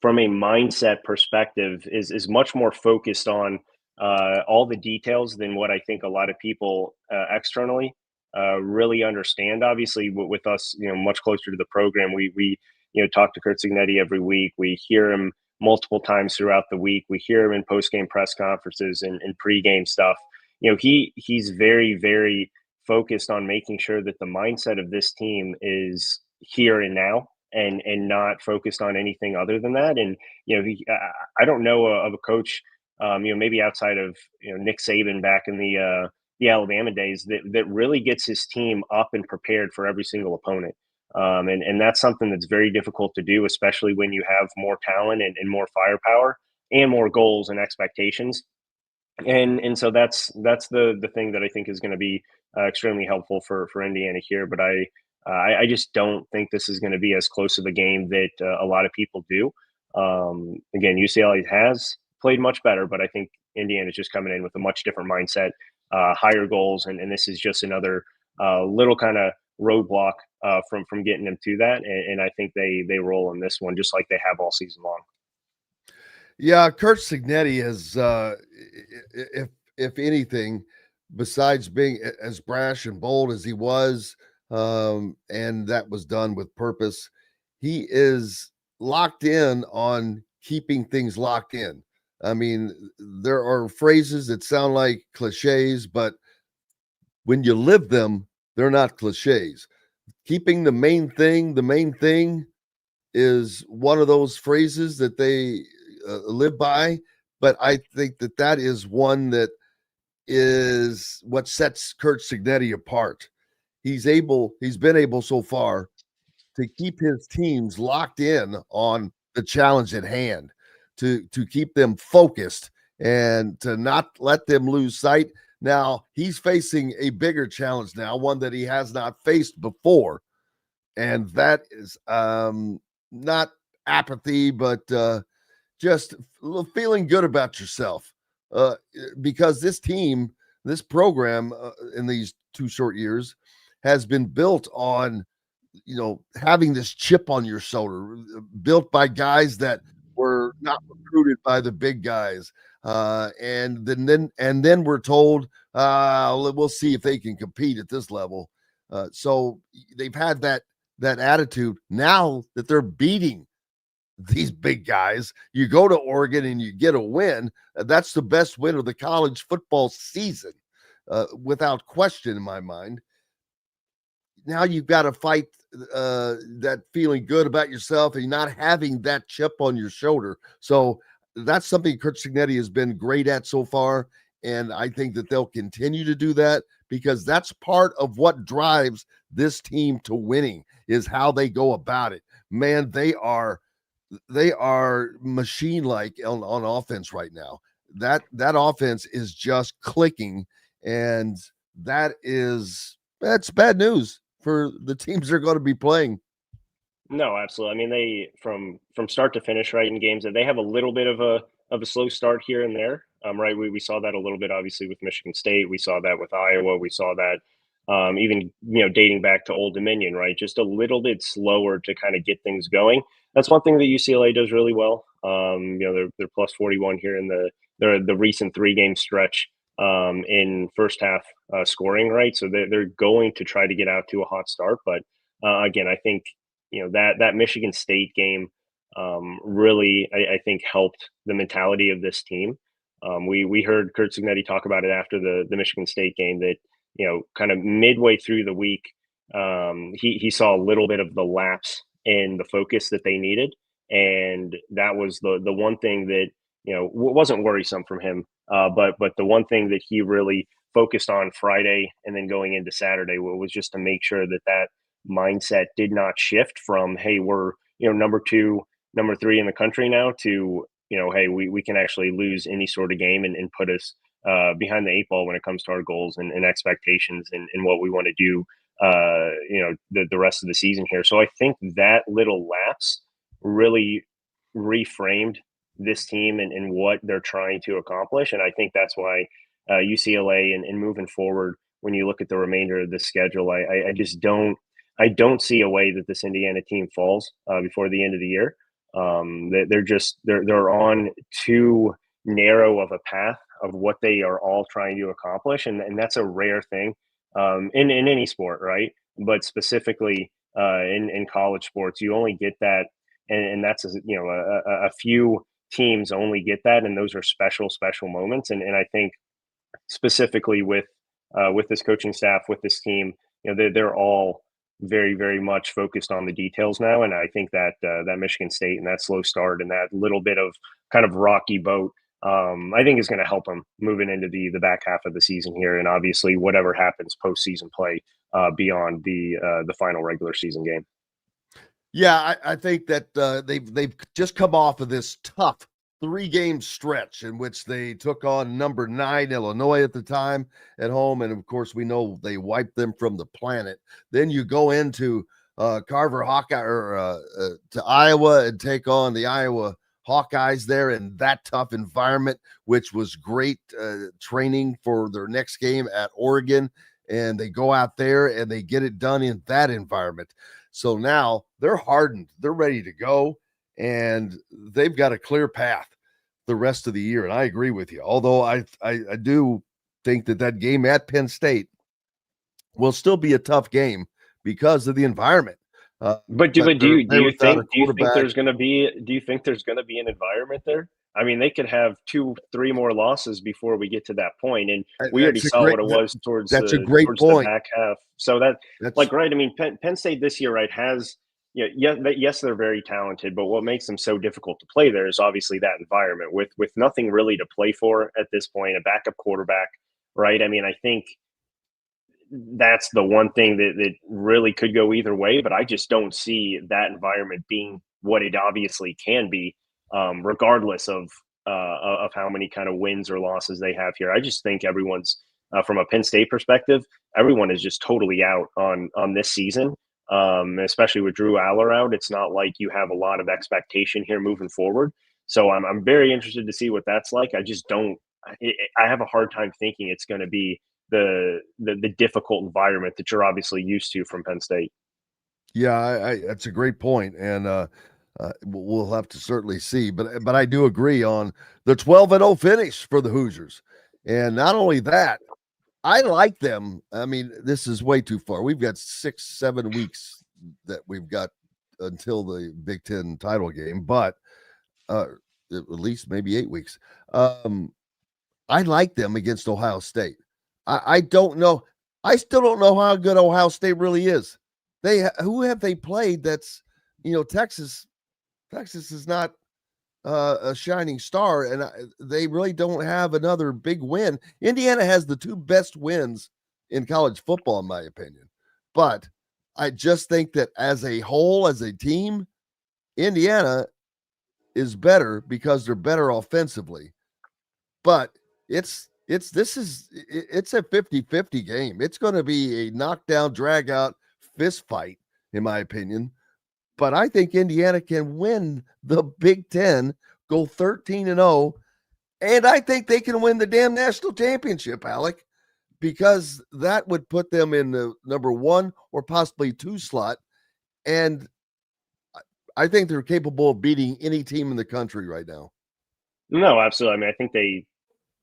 from a mindset perspective, is much more focused on all the details than what I think a lot of people externally really understand. Obviously, with us, much closer to the program, we talk to Curt Cignetti every week. We hear him multiple times throughout the week. We hear him in post-game press conferences and pre-game stuff. He's very, very focused on making sure that the mindset of this team is here and now and not focused on anything other than that. And, I don't know of a coach, maybe outside of, Nick Saban back in the Alabama days that really gets his team up and prepared for every single opponent. And that's something that's very difficult to do, especially when you have more talent and more firepower and more goals and expectations. And so that's the thing that I think is going to be extremely helpful for Indiana here. But I just don't think this is going to be as close of a game that a lot of people do. Again, UCLA has played much better, but I think Indiana is just coming in with a much different mindset, higher goals, and this is just another little kind of roadblock from getting them to that. And I think they roll in this one just like they have all season long. Yeah, Curt Cignetti has, if anything, besides being as brash and bold as he was, and that was done with purpose, he is locked in on keeping things locked in. I mean, there are phrases that sound like cliches, but when you live them, they're not cliches. Keeping the main thing is one of those phrases that they live by. But I think that is one that is what sets Curt Cignetti apart. He's been able so far to keep his teams locked in on the challenge at hand, to keep them focused and to not let them lose sight. Now he's facing a bigger challenge now, one that he has not faced before. And that is not apathy, but just feeling good about yourself. Because this team, this program in these 2 short years has been built on, having this chip on your shoulder, built by guys that were not recruited by the big guys, And then we're told we'll see if they can compete at this level. So they've had that attitude. Now that they're beating these big guys, you go to Oregon and you get a win. That's the best win of the college football season, without question in my mind. Now you've got to fight that feeling good about yourself and not having that chip on your shoulder. So that's something Kurt Cignetti has been great at so far. And I think that they'll continue to do that, because that's part of what drives this team to winning, is how they go about it. Man, they are machine-like on offense right now. That offense is just clicking, and that's bad news for the teams they're going to be playing. No, absolutely. I mean, they from start to finish, right, in games that they have a little bit of a slow start here and there. Right, we saw that a little bit obviously with Michigan State. We saw that with Iowa. We saw that even dating back to Old Dominion, right? Just a little bit slower to kind of get things going. That's one thing that UCLA does really well. They're plus 41 here in the recent 3-game stretch in first half scoring, right? So they're going to try to get out to a hot start, but again, I think that Michigan State game really, I think, helped the mentality of this team. We heard Kurt Cignetti talk about it after the Michigan State game that, kind of midway through the week, he saw a little bit of the lapse in the focus that they needed. And that was the one thing that, wasn't worrisome from him. But the one thing that he really focused on Friday and then going into Saturday was just to make sure that mindset did not shift from, hey, we're, number 2, number 3 in the country now, to, hey, we can actually lose any sort of game and put us behind the 8 ball when it comes to our goals and expectations and what we want to do, the rest of the season here. So I think that little lapse really reframed this team and what they're trying to accomplish. And I think that's why UCLA and moving forward, when you look at the remainder of the schedule, I just don't see a way that this Indiana team falls before the end of the year. They're on too narrow of a path of what they are all trying to accomplish, and that's a rare thing in any sport, right? But specifically in college sports, you only get that, and that's a few teams only get that, and those are special moments. And I think specifically with this coaching staff, with this team, they're all very, very much focused on the details now. And I think that that Michigan State and that slow start and that little bit of kind of rocky boat, I think is going to help them moving into the back half of the season here. And obviously whatever happens postseason play beyond the final regular season game. Yeah, I think that they've just come off of this tough 3-game stretch in which they took on number 9 Illinois at the time at home, and of course we know they wiped them from the planet. Then you go into Carver Hawkeye to Iowa and take on the Iowa Hawkeyes there in that tough environment, which was great training for their next game at Oregon. And they go out there and they get it done in that environment. So now they're hardened, they're ready to go, and they've got a clear path the rest of the year. And I agree with you, although I do think that game at Penn State will still be a tough game because of the environment. But do you think there's going to be an environment there? I mean, they could have 2-3 more losses before we get to that point, and we already saw what it was towards the back half. So that's like, right. I mean, Penn State this year, right, has yes, they're very talented, but what makes them so difficult to play there is obviously that environment with nothing really to play for at this point, a backup quarterback, right? I mean, I think that's the one thing that really could go either way, but I just don't see that environment being what it obviously can be, regardless of how many kind of wins or losses they have here. I just think everyone's from a Penn State perspective, everyone is just totally out on this season, especially with Drew Aller out. It's not like you have a lot of expectation here moving forward. So I'm very interested to see what that's like. I just don't. I have a hard time thinking it's going to be the difficult environment that you're obviously used to from Penn State. Yeah, that's a great point. And We'll have to certainly see, but I do agree on the 12-0 finish for the Hoosiers. And not only that, I like them. I mean, this is way too far. We've got 6-7 weeks that we've got until the Big Ten title game, but at least maybe 8 weeks. I like them against Ohio State. I don't know. I still don't know how good Ohio State really is. Who have they played? That's Texas. Texas is not a shining star, and they really don't have another big win. Indiana has the 2 best wins in college football, in my opinion. But I just think that as a whole, as a team, Indiana is better because they're better offensively. But it's a 50-50 game. It's going to be a knockdown, drag out fist fight, in my opinion. But I think Indiana can win the Big Ten, go 13-0, and I think they can win the damn national championship, Alec, because that would put them in the number 1 or possibly 2 slot. And I think they're capable of beating any team in the country right now. No, absolutely. I mean, I think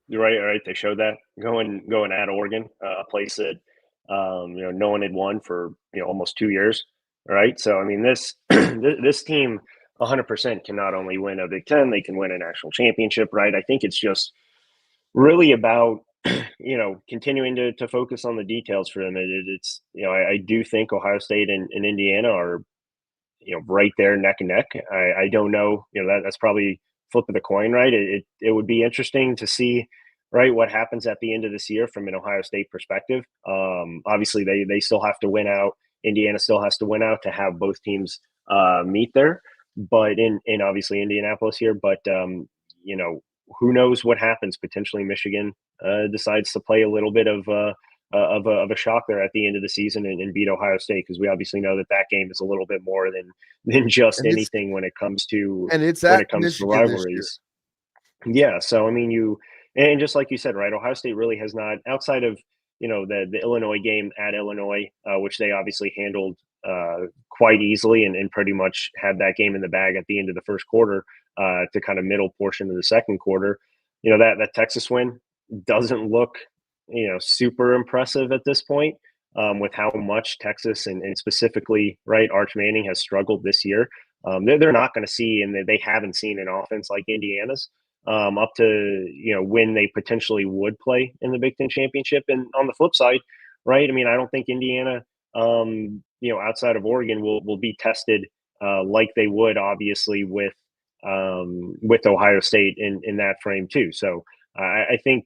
you're right. They showed that going at Oregon, a place that no one had won for almost 2 years. Right. So I mean, this this team 100% can not only win a Big Ten, they can win a national championship. Right. I think it's just really about continuing to focus on the details for them. It's I do think Ohio State and Indiana are right there neck and neck. I don't know. That's probably flip of the coin. Right. It would be interesting to see. Right, what happens at the end of this year from an Ohio State perspective. Obviously, they still have to win out. Indiana still has to win out to have both teams meet there. But in obviously Indianapolis here. But who knows what happens? Potentially Michigan decides to play a little bit of a shock there at the end of the season and beat Ohio State, because we obviously know that game is a little bit more than just anything when it comes to rivalries. Yeah, so I mean and just like you said, right, Ohio State really has not, outside of the Illinois game at Illinois, which they obviously handled quite easily and pretty much had that game in the bag at the end of the first quarter to kind of middle portion of the second quarter. That Texas win doesn't look super impressive at this point with how much Texas and specifically Arch Manning has struggled this year. They're not going to see, and they haven't seen an offense like Indiana's up to when they potentially would play in the Big Ten championship. And on the flip side, right, I mean, I don't think Indiana outside of Oregon will be tested like they would obviously with Ohio State in that frame too. So I think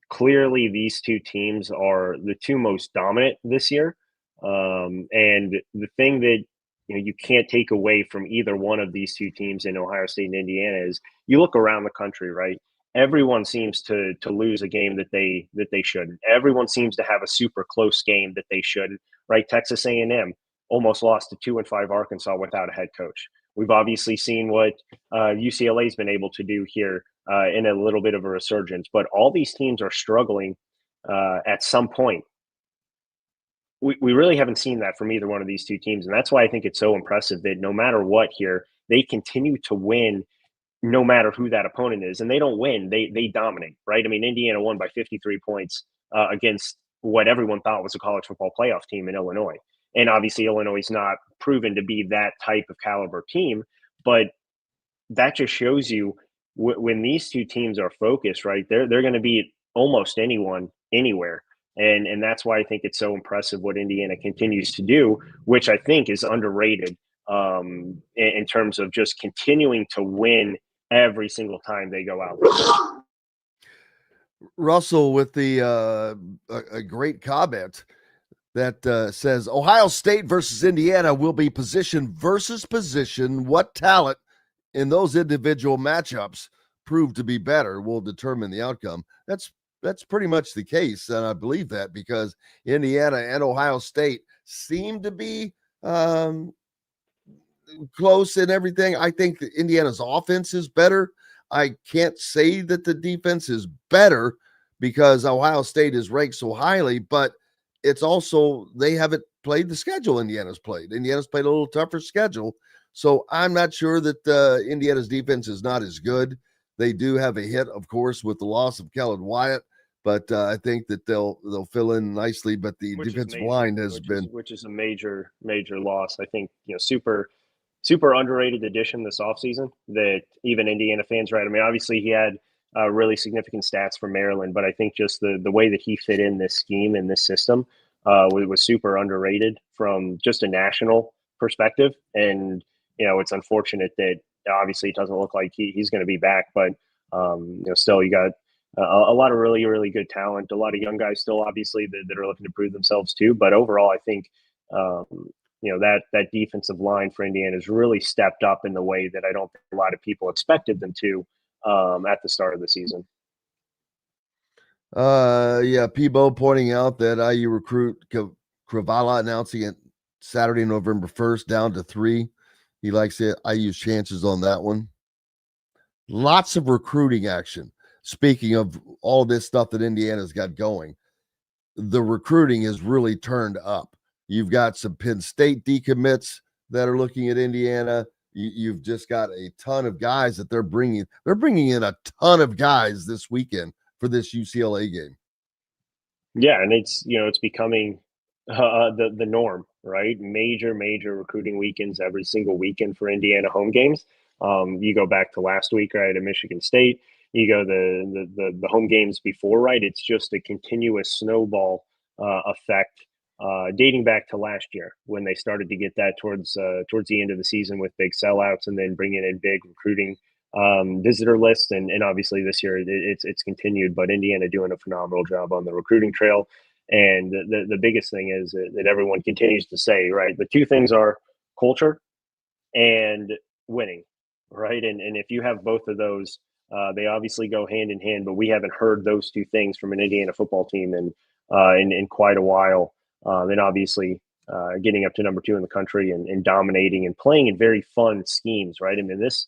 clearly these two teams are the 2 most dominant this year. And the thing that you can't take away from either one of these 2 teams in Ohio State and Indiana is you look around the country, right? Everyone seems to lose a game that they shouldn't. Everyone seems to have a super close game that they shouldn't, right? Texas A&M almost lost to 2-5 Arkansas without a head coach. We've obviously seen what UCLA's been able to do here in a little bit of a resurgence, but all these teams are struggling at some point. We really haven't seen that from either one of these 2 teams. And that's why I think it's so impressive that no matter what here, they continue to win no matter who that opponent is. And they don't win, they dominate, right? I mean, Indiana won by 53 points against what everyone thought was a college football playoff team in Illinois. And obviously Illinois is not proven to be that type of caliber team, but that just shows you when these 2 teams are focused, right, they're going to beat almost anyone, anywhere. And that's why I think it's so impressive what Indiana continues to do, which I think is underrated in terms of just continuing to win every single time they go out. Russell with the a great comment that says Ohio State versus Indiana will be position versus position. What talent in those individual matchups prove to be better will determine the outcome. That's pretty much the case, and I believe that because Indiana and Ohio State seem to be close in everything. I think that Indiana's offense is better. I can't say that the defense is better because Ohio State is ranked so highly, but it's also they haven't played the schedule Indiana's played. Indiana's played a little tougher schedule. So I'm not sure that Indiana's defense is not as good. They do have a hit, of course, with the loss of Kellen Wyatt, but I think that they'll fill in nicely. But the defensive line has been, which is a major loss. I think super underrated addition this offseason that even Indiana fans, right? I mean, obviously he had really significant stats for Maryland, but I think just the way that he fit in this scheme and this system was super underrated from just a national perspective. And it's unfortunate that obviously it doesn't look like he's going to be back, but still you got a lot of really, really good talent, a lot of young guys still obviously that are looking to prove themselves too. But overall, I think that defensive line for Indiana has really stepped up in the way that I don't think a lot of people expected them to at the start of the season. Peebo pointing out that IU recruit Kravala announcing it Saturday, November 1st, down to 3. He likes it. IU's chances on that one. Lots of recruiting action. Speaking of all this stuff that Indiana's got going, the recruiting is really turned up. You've got some Penn State decommits that are looking at Indiana. You've just got a ton of guys that they're bringing. They're bringing in a ton of guys this weekend for this UCLA game. Yeah, and it's becoming the norm, right? Major recruiting weekends every single weekend for Indiana home games. You go back to last week, right, at Michigan State. You go the home games before, right? It's just a continuous snowball effect dating back to last year when they started to get that towards the end of the season with big sellouts and then bringing in big recruiting visitor lists. And obviously this year it's continued, but Indiana doing a phenomenal job on the recruiting trail. And the biggest thing is that everyone continues to say, right, the two things are culture and winning, right? And if you have both of those, they obviously go hand in hand, but we haven't heard those two things from an Indiana football team in quite a while. And obviously getting up to number 2 in the country and dominating and playing in very fun schemes, right? I mean, this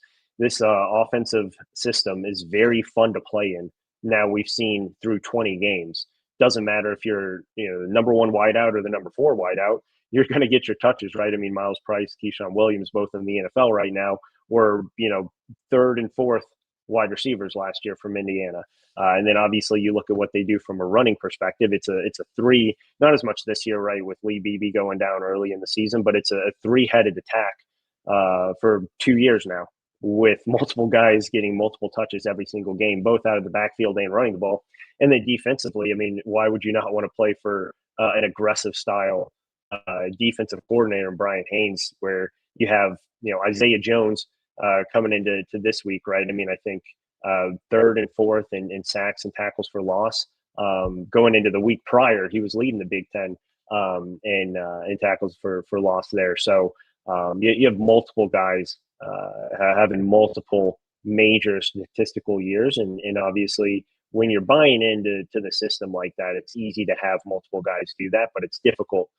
offensive system is very fun to play in. Now we've seen through 20 games. Doesn't matter if you're the number 1 wideout or the number 4 wideout, you're going to get your touches, right? I mean, Miles Price, Keyshawn Williams, both in the NFL right now, were 3rd and 4th wide receivers last year from Indiana. And then obviously you look at what they do from a running perspective. It's a 3, not as much this year, right, with Lee Beebe going down early in the season, but it's a 3-headed attack for 2 years now, with multiple guys getting multiple touches every single game, both out of the backfield and running the ball. And then defensively, I mean, why would you not want to play for an aggressive style defensive coordinator in Brian Haynes, where you have, Isaiah Jones coming into this week, right? I mean, I think 3rd and 4th in sacks and tackles for loss. Going into the week prior, he was leading the Big Ten in tackles for loss there. So you have multiple guys having multiple major statistical years, and obviously when you're buying into the system like that, it's easy to have multiple guys do that, but it's difficult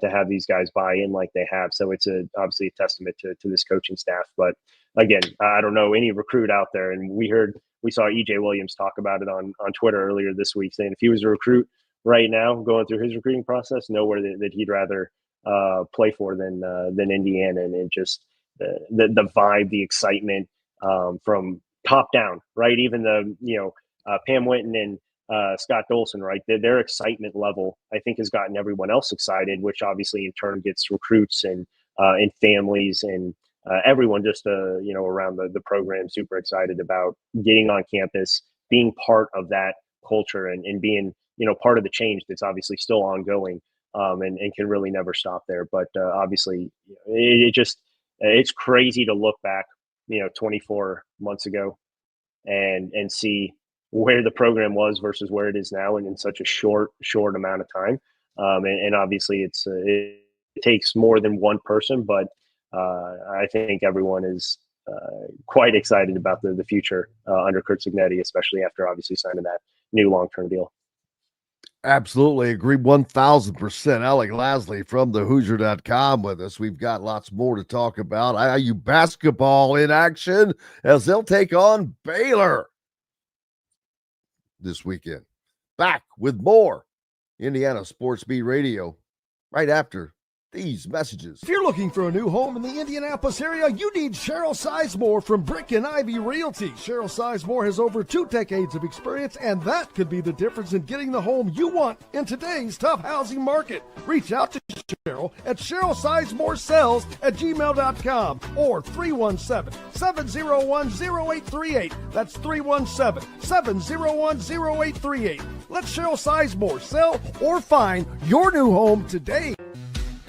to have these guys buy in like they have. So it's obviously a testament to this coaching staff. But again, I don't know any recruit out there, and we saw EJ Williams talk about it on Twitter earlier this week, saying if he was a recruit right now going through his recruiting process, nowhere that he'd rather play for than Indiana. And it just the vibe, the excitement from top down, right? Even Pam Winton and Scott Dolson, right? Their excitement level, I think, has gotten everyone else excited, which obviously in turn gets recruits and families and everyone just around the program super excited about getting on campus, being part of that culture and being part of the change that's obviously still ongoing and can really never stop there. But obviously it's crazy to look back 24 months ago and see where the program was versus where it is now, and in such a short amount of time. And obviously it takes more than one person, but I think everyone is quite excited about the future under Kurt Cignetti, especially after obviously signing that new long-term deal. Absolutely agree 1,000%. Alec Lasley from the Hoosier.com with us. We've got lots more to talk about. IU basketball in action as they'll take on Baylor this weekend. Back with more Indiana Sports Beat Radio right after these messages. If you're looking for a new home in the Indianapolis area, you need Cheryl Sizemore from Brick and Ivy Realty. Cheryl Sizemore has over 2 decades of experience, and that could be the difference in getting the home you want in today's tough housing market. Reach out to Cheryl at CherylSizemore@gmail.com or 317-701-0838. That's 317-701-0838. Let Cheryl Sizemore sell or find your new home today.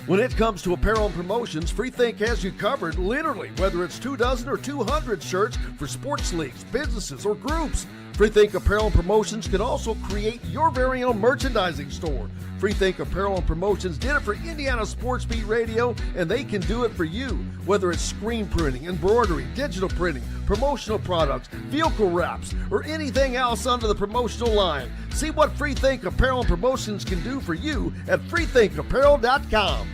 When it comes to apparel and promotions, Freethink has you covered, literally, whether it's 24 or 200 shirts for sports leagues, businesses, or groups. Freethink Apparel and Promotions can also create your very own merchandising store. Freethink Apparel and Promotions did it for Indiana Sports Beat Radio, and they can do it for you. Whether it's screen printing, embroidery, digital printing, promotional products, vehicle wraps, or anything else under the promotional line. See what Freethink Apparel and Promotions can do for you at freethinkapparel.com.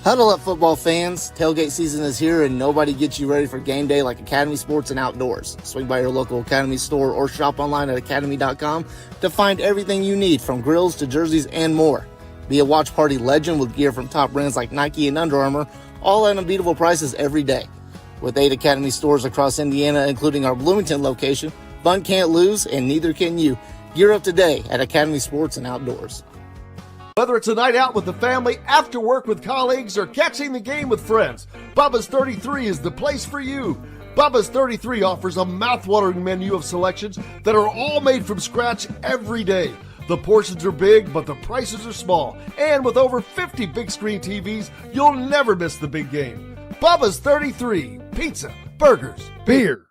Huddle up, football fans. Tailgate season is here, and nobody gets you ready for game day like Academy Sports and Outdoors. Swing by your local Academy store or shop online at academy.com to find everything you need, from grills to jerseys and more. Be a watch party legend with gear from top brands like Nike and Under Armour, all at unbeatable prices every day. With 8 Academy stores across Indiana, including our Bloomington location, fun can't lose, and neither can you. Gear up today at Academy Sports and Outdoors. Whether it's a night out with the family, after work with colleagues, or catching the game with friends, Bubba's 33 is the place for you. Bubba's 33 offers a mouthwatering menu of selections that are all made from scratch every day. The portions are big, but the prices are small. And with over 50 big screen TVs, you'll never miss the big game. Bubba's 33, pizza, burgers, beer.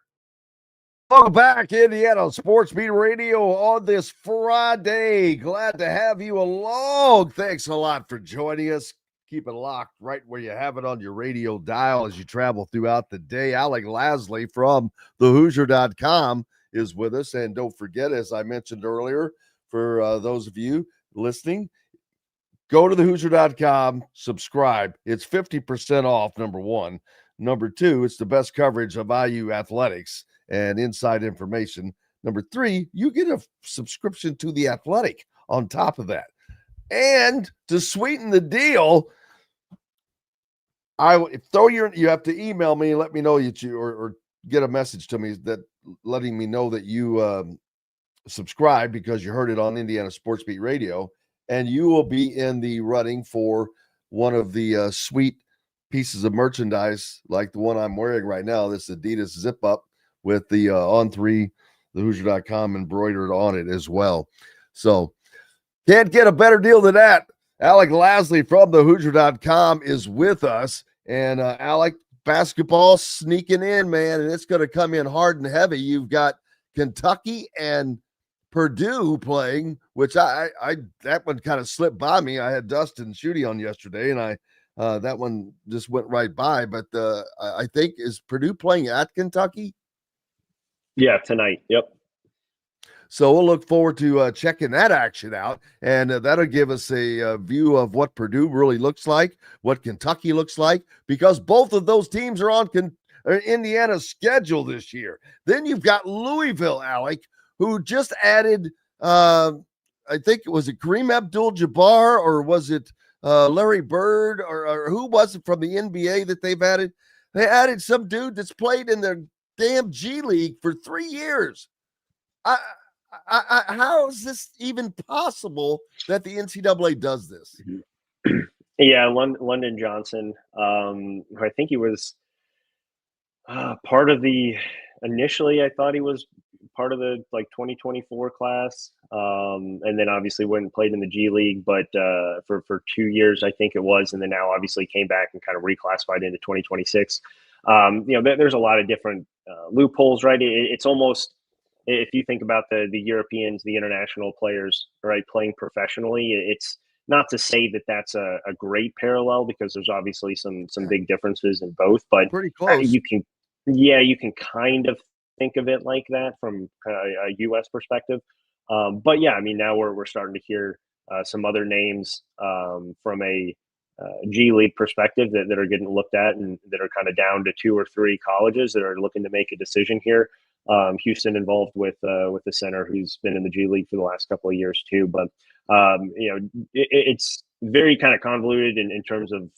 Welcome back, Indiana Sports Beat Radio on this Friday. Glad to have you along. Thanks a lot for joining us. Keep it locked right where you have it on your radio dial as you travel throughout the day. Alec Lasley from thehoosier.com is with us. And don't forget, as I mentioned earlier, for those of you listening, go to thehoosier.com, subscribe. It's 50% off, number one. Number two, it's the best coverage of IU athletics and inside information. Number three, you get a subscription to The Athletic on top of that. And to sweeten the deal, you have to email me and let me know that or get a message to me that letting me know that you subscribe because you heard it on Indiana Sports Beat Radio, and you will be in the running for one of the sweet pieces of merchandise like the one I'm wearing right now, this Adidas zip up with the On3, thehoosier.com embroidered on it as well. So can't get a better deal than that. Alec Lasley from thehoosier.com is with us. And Alec, basketball sneaking in, man, and it's going to come in hard and heavy. You've got Kentucky and Purdue playing, which I that one kind of slipped by me. I had Dustin Schutte on yesterday, and that one just went right by. But I think, is Purdue playing at Kentucky? Yeah, tonight. Yep. So we'll look forward to checking that action out, and that'll give us a view of what Purdue really looks like, what Kentucky looks like, because both of those teams are on Indiana's schedule this year. Then you've got Louisville, Alec, who just added, I think it was Kareem Abdul-Jabbar, or was it Larry Bird, or who was it from the NBA that they've added? They added some dude that's played in their damn G League for 3 years. How is this even possible that the NCAA does this? Yeah, London Johnson. I think he was part of the. Initially, I thought he was part of the 2024 class, and then obviously went and played in the G League, but for 2 years, I think it was, and then now obviously came back and kind of reclassified into 2026. There's a lot of different loopholes, right? It's almost, if you think about the Europeans, the international players, right, playing professionally, it's not to say that that's a great parallel, because there's obviously some big differences in both, but pretty close. You can kind of think of it like that from a U.S. perspective. But yeah, I mean, now we're starting to hear some other names from a G League perspective that are getting looked at, and that are kind of down to 2 or 3 colleges that are looking to make a decision here. Houston involved with the center who's been in the G League for the last couple of years too. But it's very kind of convoluted in terms of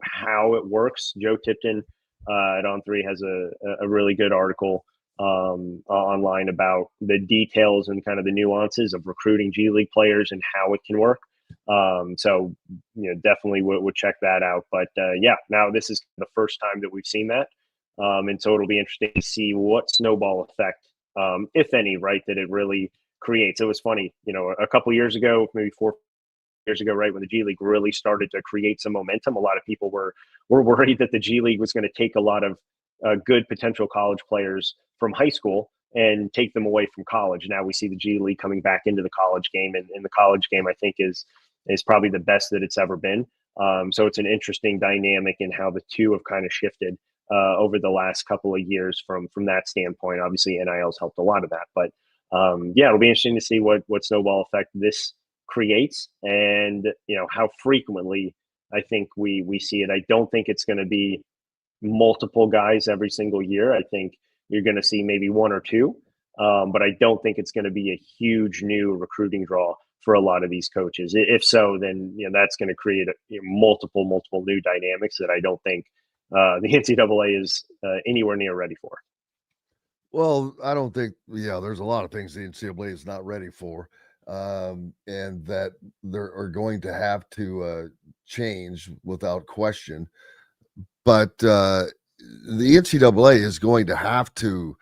how it works. Joe Tipton at On3 has a really good article online about the details and kind of the nuances of recruiting G League players and how it can work. So definitely would check that out. But now this is the first time that we've seen that. And so it'll be interesting to see what snowball effect, if any, right, that it really creates. It was funny, a couple years ago, maybe 4 years ago, right, when the G League really started to create some momentum, a lot of people were worried that the G League was going to take a lot of good potential college players from high school and take them away from college. Now we see the G League coming back into the college game, and the college game, I think, is probably the best that it's ever been. So it's an interesting dynamic in how the two have kind of shifted over the last couple of years from that standpoint. Obviously, NIL's helped a lot of that, but it'll be interesting to see what snowball effect this creates, and how frequently I think we see it. I don't think it's going to be multiple guys every single year. I think you're going to see maybe one or two, but I don't think it's going to be a huge new recruiting draw for a lot of these coaches. If so, then that's going to create multiple new dynamics that I don't think the NCAA is anywhere near ready for. Well, I don't think, there's a lot of things the NCAA is not ready for, and that there are going to have to change without question. But the NCAA is going to have to,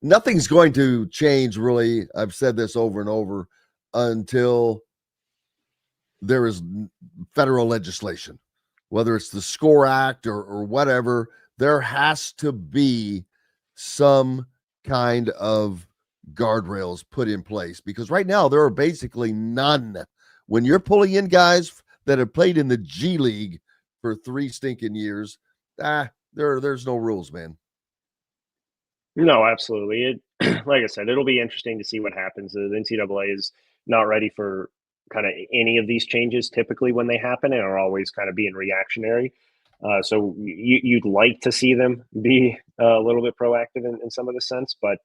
nothing's going to change really. I've said this over and over until there is federal legislation, whether it's the SCORE Act or whatever. There has to be some kind of guardrails put in place, because right now there are basically none. When you're pulling in guys that have played in the G League for 3 stinking years, there's no rules, man. No, absolutely. Like I said, it'll be interesting to see what happens. The NCAA is not ready for kind of any of these changes typically when they happen, and are always kind of being reactionary. So you'd like to see them be a little bit proactive in some of the sense, but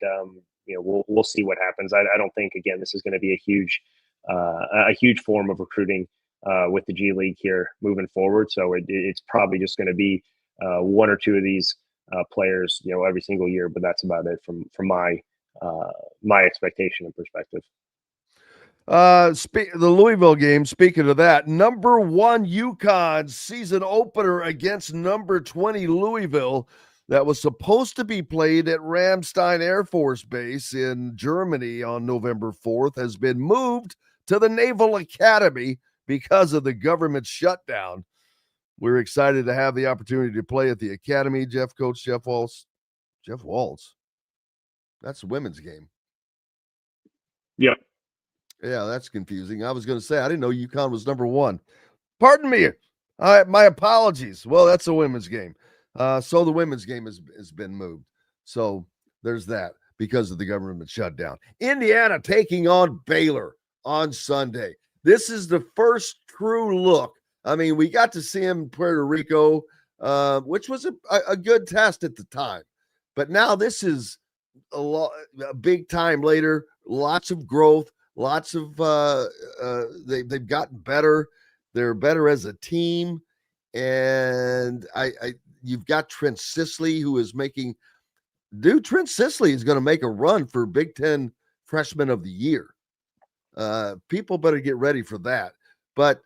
we'll see what happens. I don't think, again, this is going to be a huge form of recruiting with the G League here moving forward. So it's probably just going to be one or two of these players, every single year. But that's about it from my expectation and perspective. The Louisville game, speaking of that, number 1 UConn season opener against number 20 Louisville, that was supposed to be played at Ramstein Air Force Base in Germany on November 4th, has been moved to the Naval Academy because of the government shutdown. We're excited to have the opportunity to play at the Academy. Coach Jeff Waltz. That's the women's game. Yep. Yeah, that's confusing. I was going to say, I didn't know UConn was number 1. Pardon me. My apologies. Well, that's a women's game. So the women's game has been moved. So there's that because of the government shutdown. Indiana taking on Baylor on Sunday. This is the first true look. I mean, we got to see him in Puerto Rico, which was a good test at the time. But now this is a big time later, lots of growth. Lots of they've gotten better. They're better as a team, and you've got Trent Sisley, who is Trent Sisley is going to make a run for Big Ten Freshman of the Year. People better get ready for that. But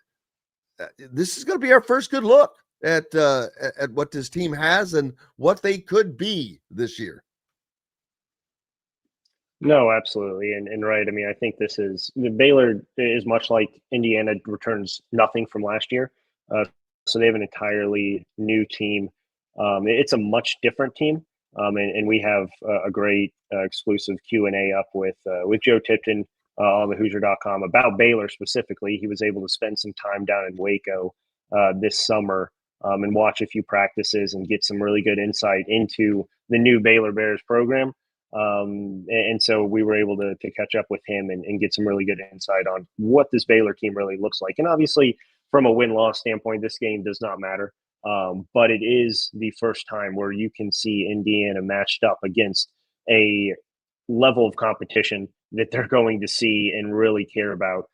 this is going to be our first good look at what this team has and what they could be this year. No, absolutely. And right. I mean, I think Baylor is much like Indiana returns nothing from last year. So they have an entirely new team. It's a much different team. And we have a great exclusive Q&A up with Joe Tipton on the Hoosier.com about Baylor specifically. He was able to spend some time down in Waco this summer and watch a few practices and get some really good insight into the new Baylor Bears program. And so we were able to catch up with him and get some really good insight on what this Baylor team really looks like. And obviously, from a win-loss standpoint, this game does not matter. But it is the first time where you can see Indiana matched up against a level of competition that they're going to see and really care about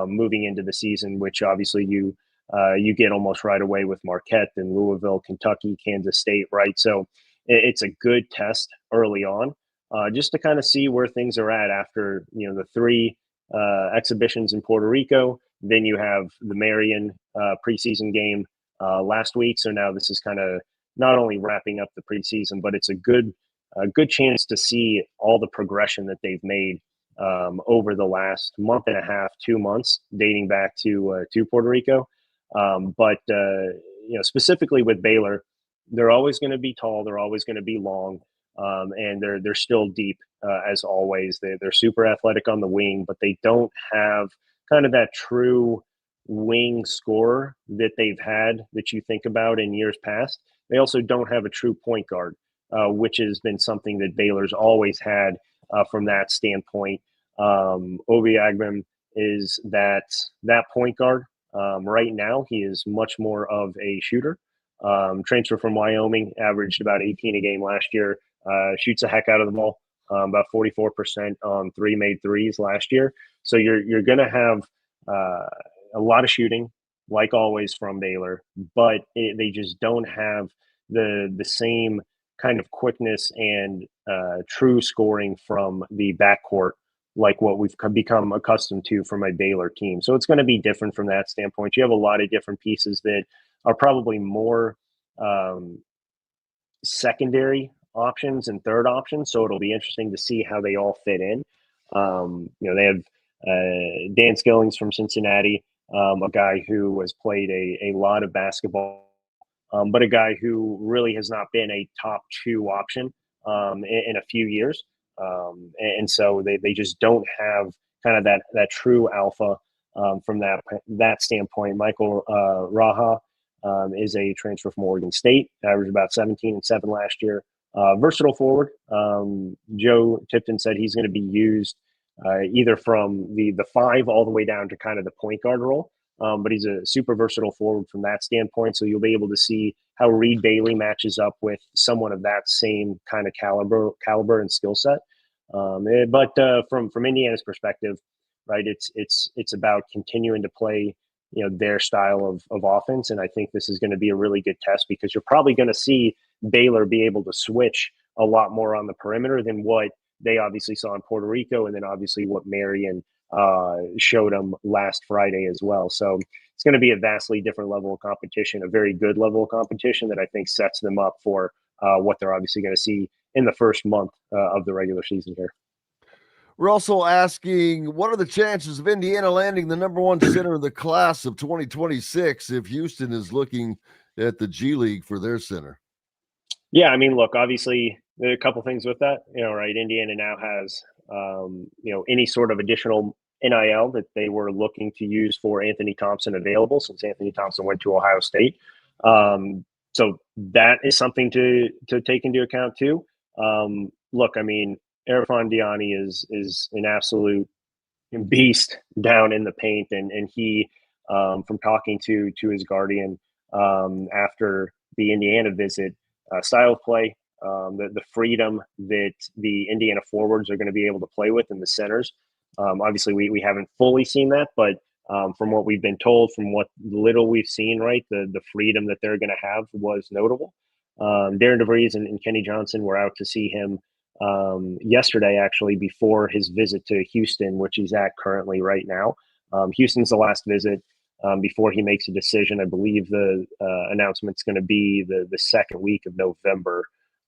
moving into the season, which obviously you get almost right away with Marquette and Louisville, Kentucky, Kansas State, right? So it's a good test early on, just to kind of see where things are at after, the 3 exhibitions in Puerto Rico. Then you have the Marion preseason game last week. So now this is kind of not only wrapping up the preseason, but it's a good chance to see all the progression that they've made over the last month and a half, 2 months, dating back to Puerto Rico. But specifically with Baylor, they're always going to be tall. They're always going to be long. And they're still deep as always. They're super athletic on the wing, but they don't have kind of that true wing scorer that they've had that you think about in years past. They also don't have a true point guard, which has been something that Baylor's always had from that standpoint. Obi Agben is that point guard. Right now, he is much more of a shooter. Transfer from Wyoming, averaged about 18 a game last year. Shoots the heck out of the ball, about 44% on 3 made threes last year. So you're going to have a lot of shooting, like always from Baylor, but they just don't have the same kind of quickness and true scoring from the backcourt like what we've become accustomed to from a Baylor team. So it's going to be different from that standpoint. You have a lot of different pieces that are probably more secondary options and third options. So it'll be interesting to see how they all fit in. They have Dan Skillings from Cincinnati, a guy who has played a lot of basketball, but a guy who really has not been a top 2 option in a few years. And so they just don't have kind of that true alpha from that standpoint. Michael Raha is a transfer from Oregon State, averaged about 17 and 7 last year. Versatile forward. Joe Tipton said he's going to be used either from the 5 all the way down to kind of the point guard role. But he's a super versatile forward from that standpoint. So you'll be able to see how Reed Bailey matches up with someone of that same kind of caliber and skill set. But from Indiana's perspective, right, it's about continuing to play, their style of offense. And I think this is going to be a really good test because you're probably going to see Baylor be able to switch a lot more on the perimeter than what they obviously saw in Puerto Rico, and then obviously what Marion showed them last Friday as well. So it's going to be a vastly different level of competition, a very good level of competition that I think sets them up for what they're obviously going to see in the first month of the regular season here. We're also asking, what are the chances of Indiana landing the number 1 center in the class of 2026 if Houston is looking at the G League for their center? Yeah, I mean, look, obviously there are a couple things with that, right? Indiana now has, any sort of additional NIL that they were looking to use for Anthony Thompson available since Anthony Thompson went to Ohio State. So that is something to take into account too. Look, I mean, Erfan Diani is an absolute beast down in the paint, and he, from talking to his guardian after the Indiana visit, style of play, the freedom that the Indiana forwards are going to be able to play with in the centers. Obviously, we haven't fully seen that, but from what we've been told, from what little we've seen, right, the freedom that they're going to have was notable. Darren DeVries and Kenny Johnson were out to see him yesterday, actually, before his visit to Houston, which he's at currently right now. Houston's the last visit before he makes a decision. I believe the announcement's going to be the second week of November,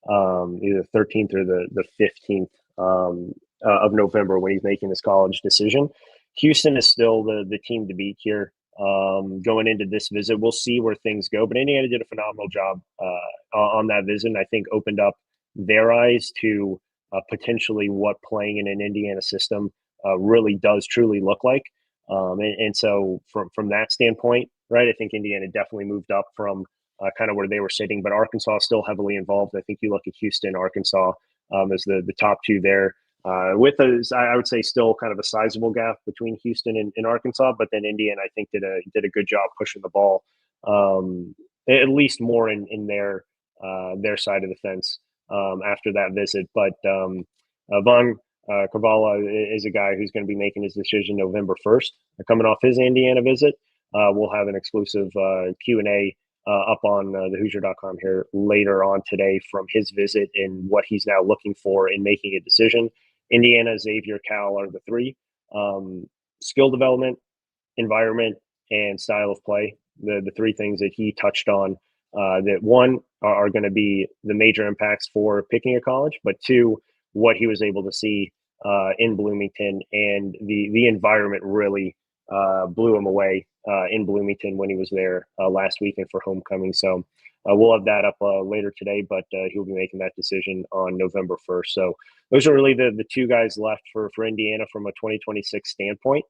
either 13th or the 15th of November when he's making his college decision. Houston is still the team to beat here. Going into this visit, we'll see where things go. But Indiana did a phenomenal job on that visit, and I think opened up their eyes to potentially what playing in an Indiana system really does truly look like. And so from that standpoint, right, I think Indiana definitely moved up from kind of where they were sitting, but Arkansas is still heavily involved. I think you look at Houston, Arkansas as the top 2 there. With I would say still kind of a sizable gap between Houston and Arkansas, but then Indiana I think did a good job pushing the ball, at least more in their side of the fence after that visit. But Von Carvalho is a guy who's going to be making his decision November 1st. Coming off his Indiana visit, we'll have an exclusive Q&A up on the Hoosier.com here later on today from his visit and what he's now looking for in making a decision. Indiana, Xavier, Cal are the three. Skill development, environment, and style of play, the three things that he touched on that one are going to be the major impacts for picking a college, but two, what he was able to see in Bloomington, and the environment really blew him away in Bloomington when he was there last weekend for homecoming. So we'll have that up later today, but he'll be making that decision on November 1st. So those are really the two guys left for Indiana from a 2026 standpoint.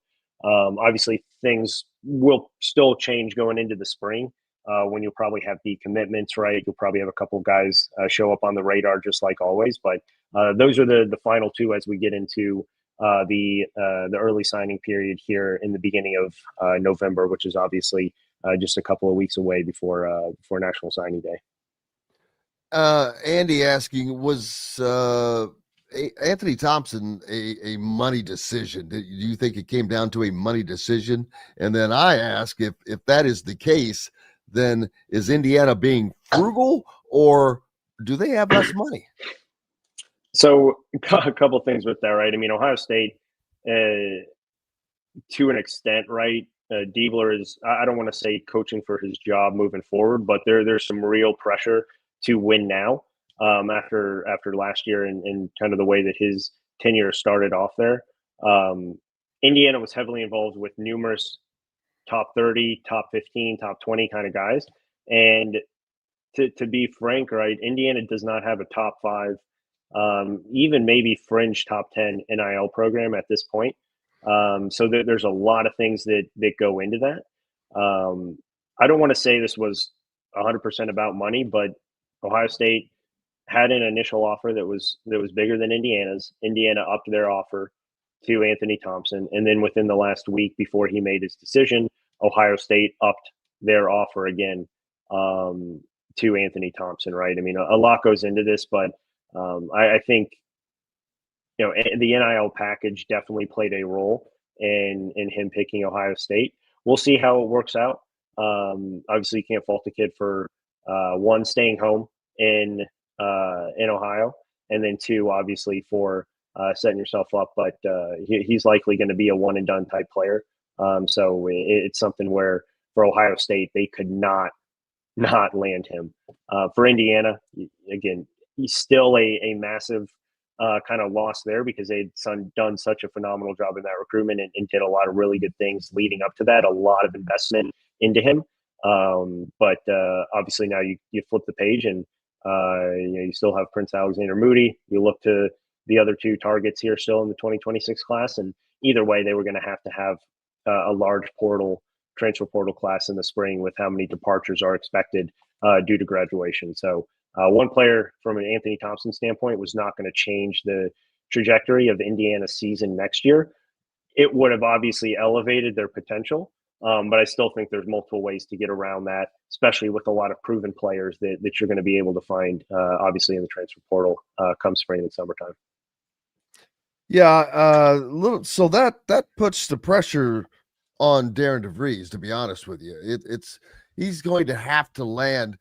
Obviously, things will still change going into the spring when you'll probably have decommitments, right? You'll probably have a couple of guys show up on the radar just like always. But those are the final two as we get into the early signing period here in the beginning of November, which is obviously just a couple of weeks away before National Signing Day. Andy asking, was Anthony Thompson a money decision? Do you think it came down to a money decision? And then I ask, if that is the case, then is Indiana being frugal, or do they have less money? So a couple of things with that, right? I mean, Ohio State, to an extent, right? Diebler is, I don't want to say coaching for his job moving forward, but there's some real pressure to win now after last year and kind of the way that his tenure started off there. Indiana was heavily involved with numerous top 30, top 15, top 20 kind of guys. And to be frank, right, Indiana does not have a top 5, even maybe fringe top 10 NIL program at this point. So there's a lot of things that go into that. I don't want to say this was 100% about money, but Ohio State had an initial offer that was bigger than Indiana's. Indiana upped their offer to Anthony Thompson, and then within the last week before he made his decision, Ohio State upped their offer again to Anthony Thompson. Right? I mean, a lot goes into this, but I think the NIL package definitely played a role in him picking Ohio State. We'll see how it works out. Obviously, you can't fault the kid for one, staying home in Ohio, and then two, obviously for setting yourself up. But he's likely going to be a one and done type player. So it's something where for Ohio State they could not land him. For Indiana, again, he's still a massive kind of loss there because they'd done such a phenomenal job in that recruitment and did a lot of really good things leading up to that. A lot of investment into him. But obviously now you flip the page and you still have Prince Alexander Moody. You look to the other two targets here still in the 2026 class, and either way they were going to have a large transfer portal class in the spring with how many departures are expected due to graduation. So one player from an Anthony Thompson standpoint was not going to change the trajectory of Indiana's season next year. It would have obviously elevated their potential. But I still think there's multiple ways to get around that, especially with a lot of proven players that you're going to be able to find, obviously, in the transfer portal come spring and summertime. Yeah, so that puts the pressure on Darren DeVries, to be honest with you. He's going to have to land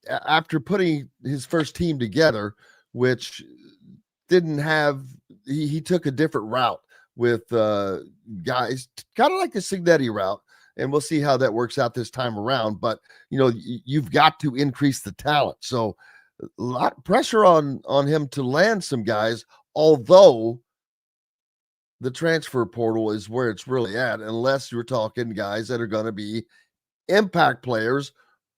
after putting his first team together, which didn't have – he took a different route with guys, kind of like the Signetti route, and we'll see how that works out this time around. But, you've got to increase the talent. So a lot of pressure on him to land some guys, although the transfer portal is where it's really at, unless you're talking guys that are going to be impact players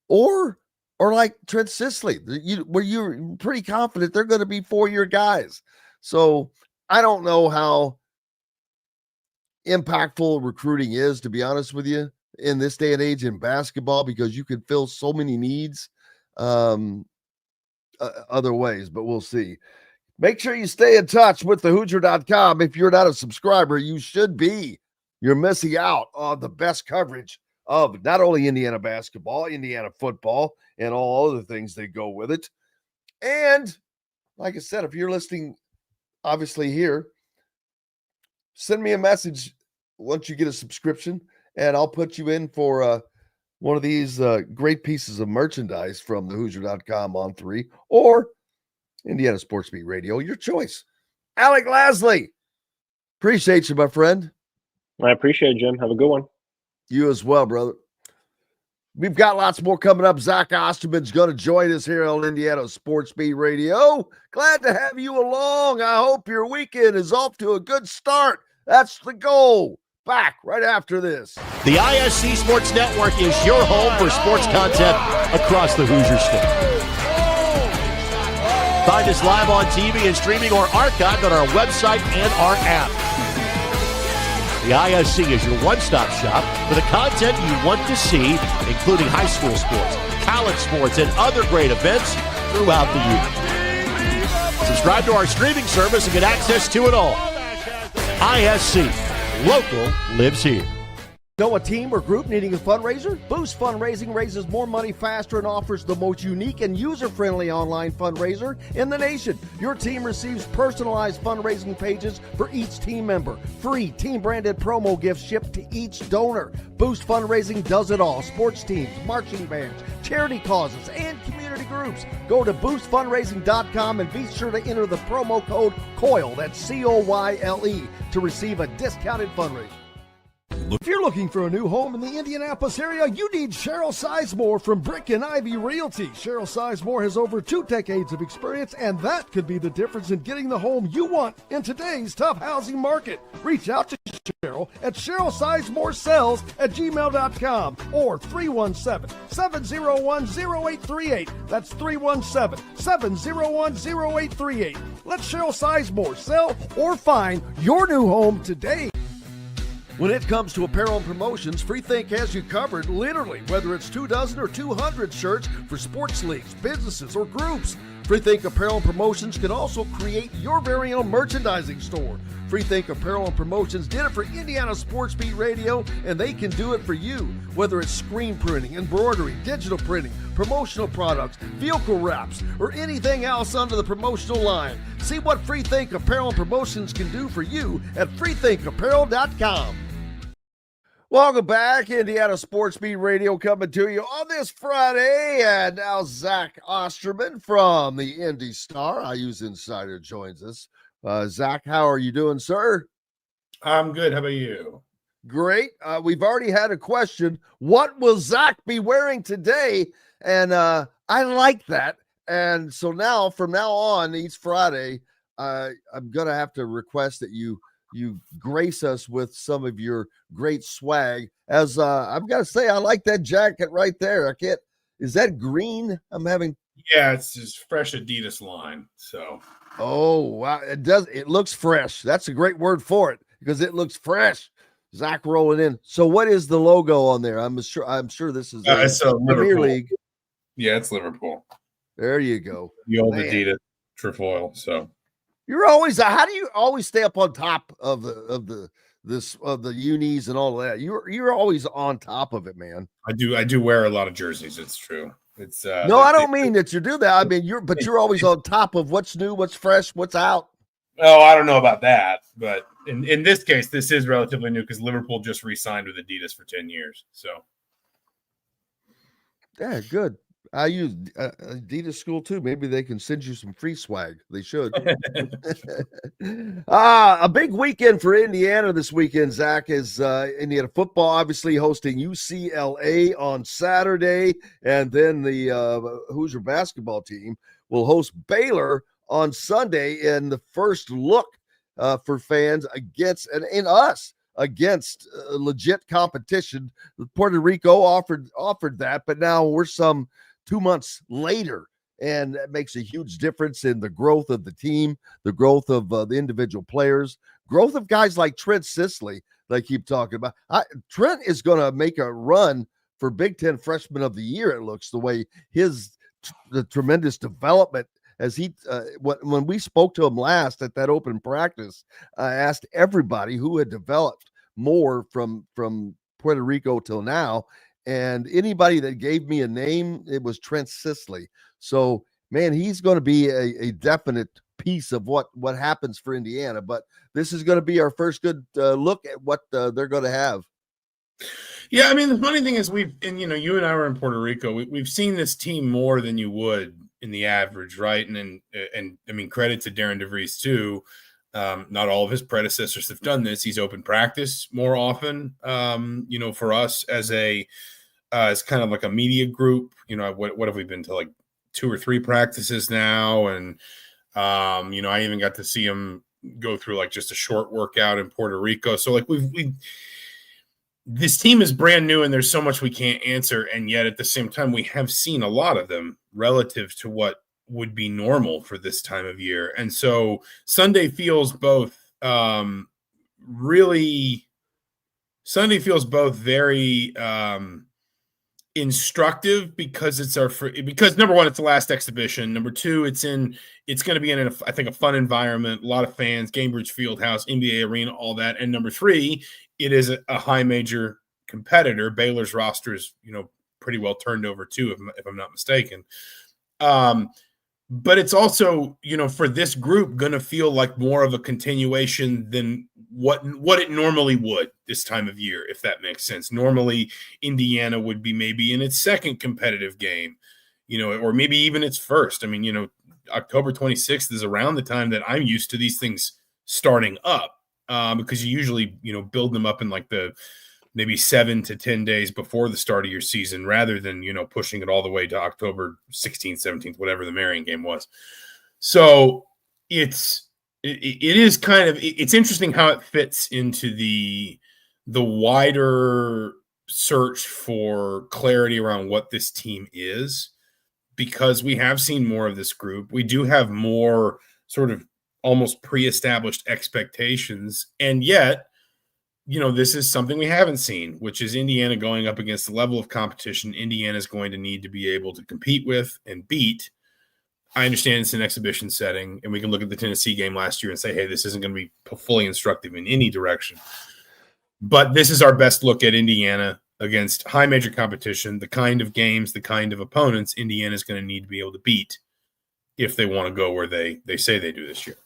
or like Trent Sisley, where you're pretty confident they're going to be 4-year guys. So I don't know how impactful recruiting is, to be honest with you, in this day and age in basketball, because you can fill so many needs other ways, but we'll see. Make sure you stay in touch with thehoosier.com. If you're not a subscriber, you should be. You're missing out on the best coverage of not only Indiana basketball, Indiana football, and all other things that go with it. And like I said, if you're listening, obviously here, send me a message once you get a subscription, and I'll put you in for one of these great pieces of merchandise from the Hoosier.com on 3 or Indiana Sports Beat Radio, your choice. Alec Lasley, appreciate you, my friend. I appreciate it, Jim. Have a good one. You as well, brother. We've got lots more coming up. Zach Osterman's going to join us here on Indiana Sports Beat Radio. Glad to have you along. I hope your weekend is off to a good start. That's the goal. Back right after this. The ISC Sports Network is your home for sports content across the Hoosier State. Find us live on TV and streaming or archived on our website and our app. The ISC is your one-stop shop for the content you want to see, including high school sports, college sports, and other great events throughout the year. Subscribe to our streaming service and get access to it all. ISC. Local lives here. Know a team or group needing a fundraiser? Boost Fundraising raises more money faster and offers the most unique and user-friendly online fundraiser in the nation. Your team receives personalized fundraising pages for each team member. Free team-branded promo gifts shipped to each donor. Boost Fundraising does it all. Sports teams, marching bands, charity causes, and community groups. Go to boostfundraising.com and be sure to enter the promo code COYLE, that's COYLE, to receive a discounted fundraiser. If you're looking for a new home in the Indianapolis area, you need Cheryl Sizemore from Brick and Ivy Realty. Cheryl Sizemore has over 2 decades of experience, and that could be the difference in getting the home you want in today's tough housing market. Reach out to Cheryl at CherylSizemore@gmail.com or 317-701-0838. That's 317-701-0838. Let Cheryl Sizemore sell or find your new home today. When it comes to apparel and promotions, Freethink has you covered, literally, whether it's 24 or 200 shirts for sports leagues, businesses, or groups. Freethink Apparel and Promotions can also create your very own merchandising store. Freethink Apparel and Promotions did it for Indiana Sports Beat Radio, and they can do it for you. Whether it's screen printing, embroidery, digital printing, promotional products, vehicle wraps, or anything else under the promotional line. See what Freethink Apparel and Promotions can do for you at freethinkapparel.com. Welcome back, Indiana Sports Beat Radio coming to you on this Friday. And now Zach Osterman from the Indy Star, IU's Insider, joins us. Zach, how are you doing, sir? I'm good. How about you? Great. We've already had a question. What will Zach be wearing today? And I like that. And so now, from now on, each Friday, I'm going to have to request that you grace us with some of your great swag. As I've got to say, I like that jacket right there. Is that green? Yeah, it's just fresh Adidas line. So, oh wow, it looks fresh. That's a great word for it because it looks fresh. Zach rolling in. So, what is the logo on there? I'm sure this is it's Premier League. Yeah, it's Liverpool. There you go. The old Adidas trefoil. So. You're always. How do you always stay up on top of the unis and all of that? You're always on top of it, man. I do wear a lot of jerseys. It's true. It's no, I don't mean that you do that. I mean you're always on top of what's new, what's fresh, what's out. Oh, I don't know about that, but in this case, this is relatively new because Liverpool just re-signed with Adidas for 10 years. So, yeah, good. I use Adidas school too. Maybe they can send you some free swag. They should. A big weekend for Indiana this weekend, Zach, is Indiana football obviously hosting UCLA on Saturday, and then the Hoosier basketball team will host Baylor on Sunday in the first look for fans against legit competition. Puerto Rico offered that, but now we're some 2 months later, and that makes a huge difference in the growth of the team, the growth of the individual players, growth of guys like Trent Sisley that I keep talking about. Trent is going to make a run for Big Ten Freshman of the Year, it looks, the way the tremendous development as he when we spoke to him last at that open practice, I asked everybody who had developed more from Puerto Rico till now. And anybody that gave me a name, it was Trent Sisley. So, man, he's going to be a definite piece of what happens for Indiana. But this is going to be our first good look at what they're going to have. Yeah, I mean, the funny thing is you and I were in Puerto Rico. We've seen this team more than you would in the average, right? And I mean, credit to Darren DeVries too. Not all of his predecessors have done this. He's opened practice more often. For us as as kind of like a media group, what have we been to, like 2 or 3 practices now? And I even got to see him go through like just a short workout in Puerto Rico. So like this team is brand new and there's so much we can't answer. And yet at the same time, we have seen a lot of them relative to what would be normal for this time of year. And so Sunday feels both very instructive because because number one, it's the last exhibition. Number two, it's going to be in I think a fun environment, a lot of fans, Gainbridge Fieldhouse, NBA Arena, all that. And number three, it is a high major competitor. Baylor's roster is, pretty well turned over too, if I'm not mistaken. But it's also, for this group, going to feel like more of a continuation than what it normally would this time of year, if that makes sense. Normally, Indiana would be maybe in its second competitive game, or maybe even its first. I mean, October 26th is around the time that I'm used to these things starting up, because you usually, build them up in like the maybe 7 to 10 days before the start of your season, rather than, pushing it all the way to October 16th, 17th, whatever the Marion game was. So it is kind of, it's interesting how it fits into the wider search for clarity around what this team is, because we have seen more of this group. We do have more sort of almost pre-established expectations. And yet, this is something we haven't seen, which is Indiana going up against the level of competition Indiana is going to need to be able to compete with and beat. I understand it's an exhibition setting, and we can look at the Tennessee game last year and say, hey, this isn't going to be fully instructive in any direction. But this is our best look at Indiana against high major competition, the kind of games, the kind of opponents Indiana is going to need to be able to beat if they want to go where they say they do this year.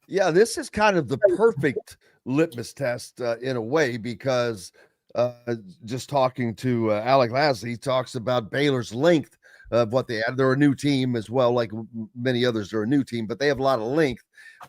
Yeah, this is kind of the perfect litmus test in a way, because just talking to Alec Lasley, he talks about Baylor's length of what they have. They're a new team as well, like many others are a new team, but they have a lot of length.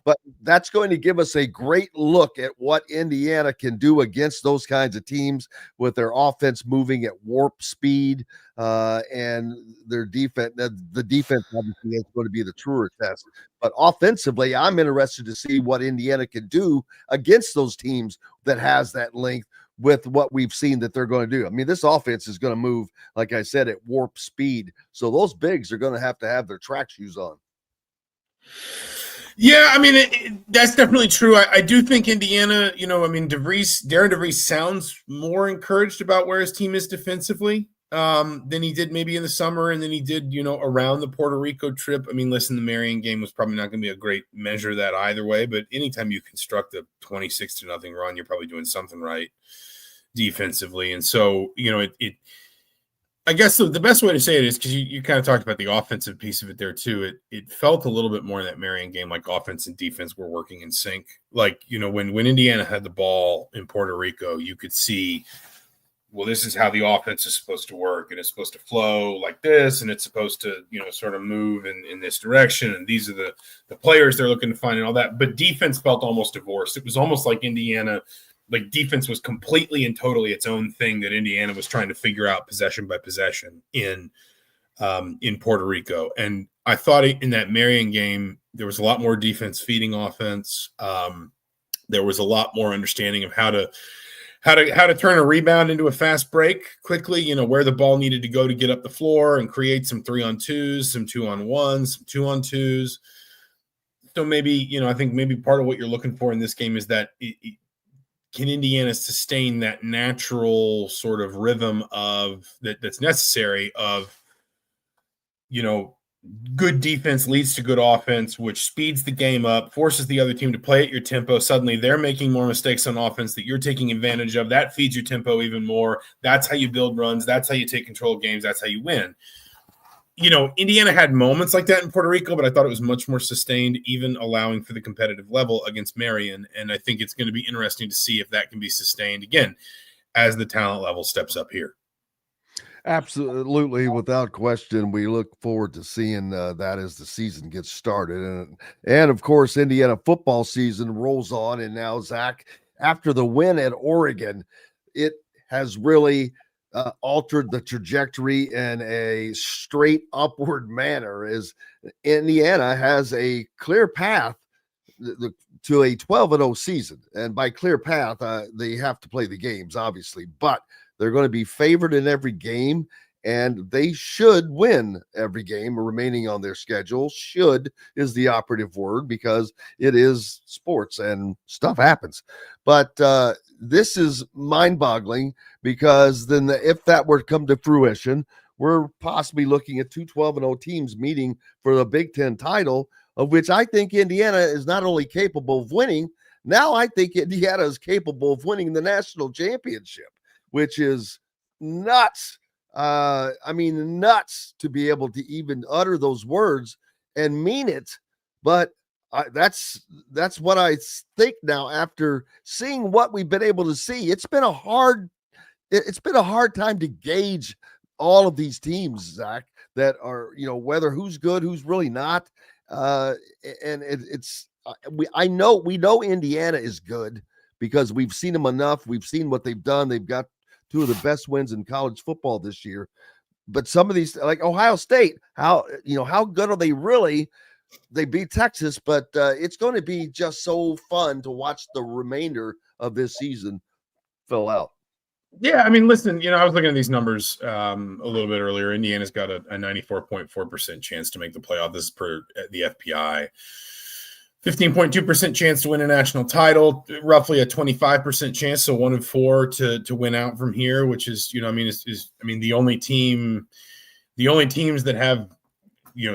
But that's going to give us a great look at what Indiana can do against those kinds of teams with their offense moving at warp speed, and their defense. The defense obviously is going to be the truer test. But offensively, I'm interested to see what Indiana can do against those teams that has that length with what we've seen that they're going to do. I mean, this offense is going to move, like I said, at warp speed. So those bigs are going to have their track shoes on. Yeah, I mean, that's definitely true. I do think Indiana, Darren DeVries sounds more encouraged about where his team is defensively than he did maybe in the summer, and then he did, around the Puerto Rico trip. I mean, listen, the Marion game was probably not going to be a great measure of that either way, but anytime you construct a 26-0 run, you're probably doing something right defensively. And so, I guess the best way to say it is, because you kind of talked about the offensive piece of it there too. It felt a little bit more in that Marion game like offense and defense were working in sync. Like, when Indiana had the ball in Puerto Rico, you could see, well, this is how the offense is supposed to work, and it's supposed to flow like this, and it's supposed to, sort of move in this direction, and these are the players they're looking to find and all that. But defense felt almost divorced. It was almost like Indiana – like defense was completely and totally its own thing that Indiana was trying to figure out possession by possession in Puerto Rico. And I thought in that Marion game, there was a lot more defense feeding offense. There was a lot more understanding of how to turn a rebound into a fast break quickly, where the ball needed to go to get up the floor and create some 3-on-2s, some 2-on-1s, some 2-on-2s. So maybe, I think maybe part of what you're looking for in this game is that can Indiana sustain that natural sort of rhythm of that's necessary of, good defense leads to good offense, which speeds the game up, forces the other team to play at your tempo. Suddenly they're making more mistakes on offense that you're taking advantage of. That feeds your tempo even more. That's how you build runs. That's how you take control of games. That's how you win. Indiana had moments like that in Puerto Rico, but I thought it was much more sustained, even allowing for the competitive level against Marion. And I think it's going to be interesting to see if that can be sustained again as the talent level steps up here. Absolutely, without question. We look forward to seeing that as the season gets started, and of course, Indiana football season rolls on. And now, Zach, after the win at Oregon, it has really altered the trajectory in a straight upward manner. As Indiana has a clear path to a 12-0 season, and by clear path, they have to play the games, obviously, but they're going to be favored in every game, and they should win every game remaining on their schedule. Should is the operative word, because it is sports and stuff happens. But this is mind-boggling, because then if that were to come to fruition, we're possibly looking at two 12-0 teams meeting for the Big Ten title, of which I think Indiana is not only capable of winning, now I think Indiana is capable of winning the national championship, which is nuts. Nuts to be able to even utter those words and mean it. But that's what I think now after seeing what we've been able to see. It's been a hard time to gauge all of these teams, Zach, that are, whether who's good, who's really not. We know Indiana is good because we've seen them enough. We've seen what they've done. They've got two of the best wins in college football this year. But some of these, like Ohio State, how good are they really? They beat Texas, but it's going to be just so fun to watch the remainder of this season fill out. Yeah, listen, I was looking at these numbers a little bit earlier. Indiana's got a 94.4% chance to make the playoff. This is per the FPI. 15.2% chance to win a national title, roughly a 25% chance, so 1 in 4 to win out from here, which is, the only teams that have,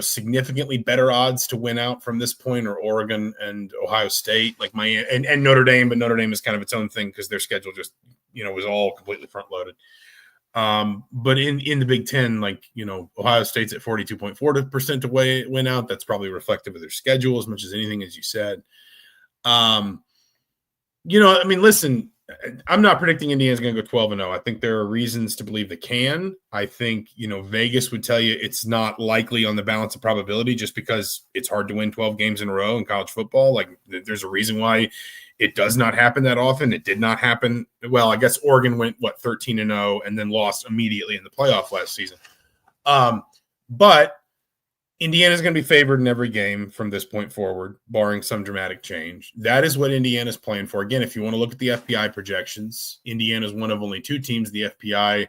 significantly better odds to win out from this point are Oregon and Ohio State, like Miami and Notre Dame, but Notre Dame is kind of its own thing because their schedule just, was all completely front loaded. But in the Big Ten, Ohio State's at 42.4% to win out. That's probably reflective of their schedule as much as anything, as you said. Listen, I'm not predicting Indiana's going to go 12-0. I think there are reasons to believe they can. I think, Vegas would tell you it's not likely on the balance of probability just because it's hard to win 12 games in a row in college football. Like, there's a reason why it does not happen that often. It did not happen. Well, I guess Oregon went 13-0 and then lost immediately in the playoff last season. But Indiana's going to be favored in every game from this point forward, barring some dramatic change. That is what Indiana's playing for. Again, if you want to look at the FPI projections, Indiana's one of only 2 teams. The FPI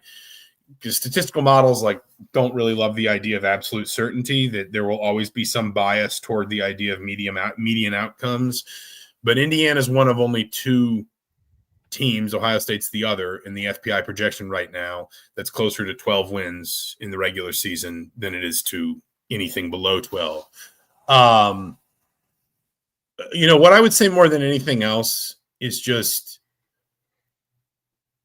statistical models don't really love the idea of absolute certainty, that there will always be some bias toward the idea of median outcomes. But Indiana's one of only 2 teams, Ohio State's the other, in the FPI projection right now that's closer to 12 wins in the regular season than it is to anything below 12. What I would say more than anything else is just,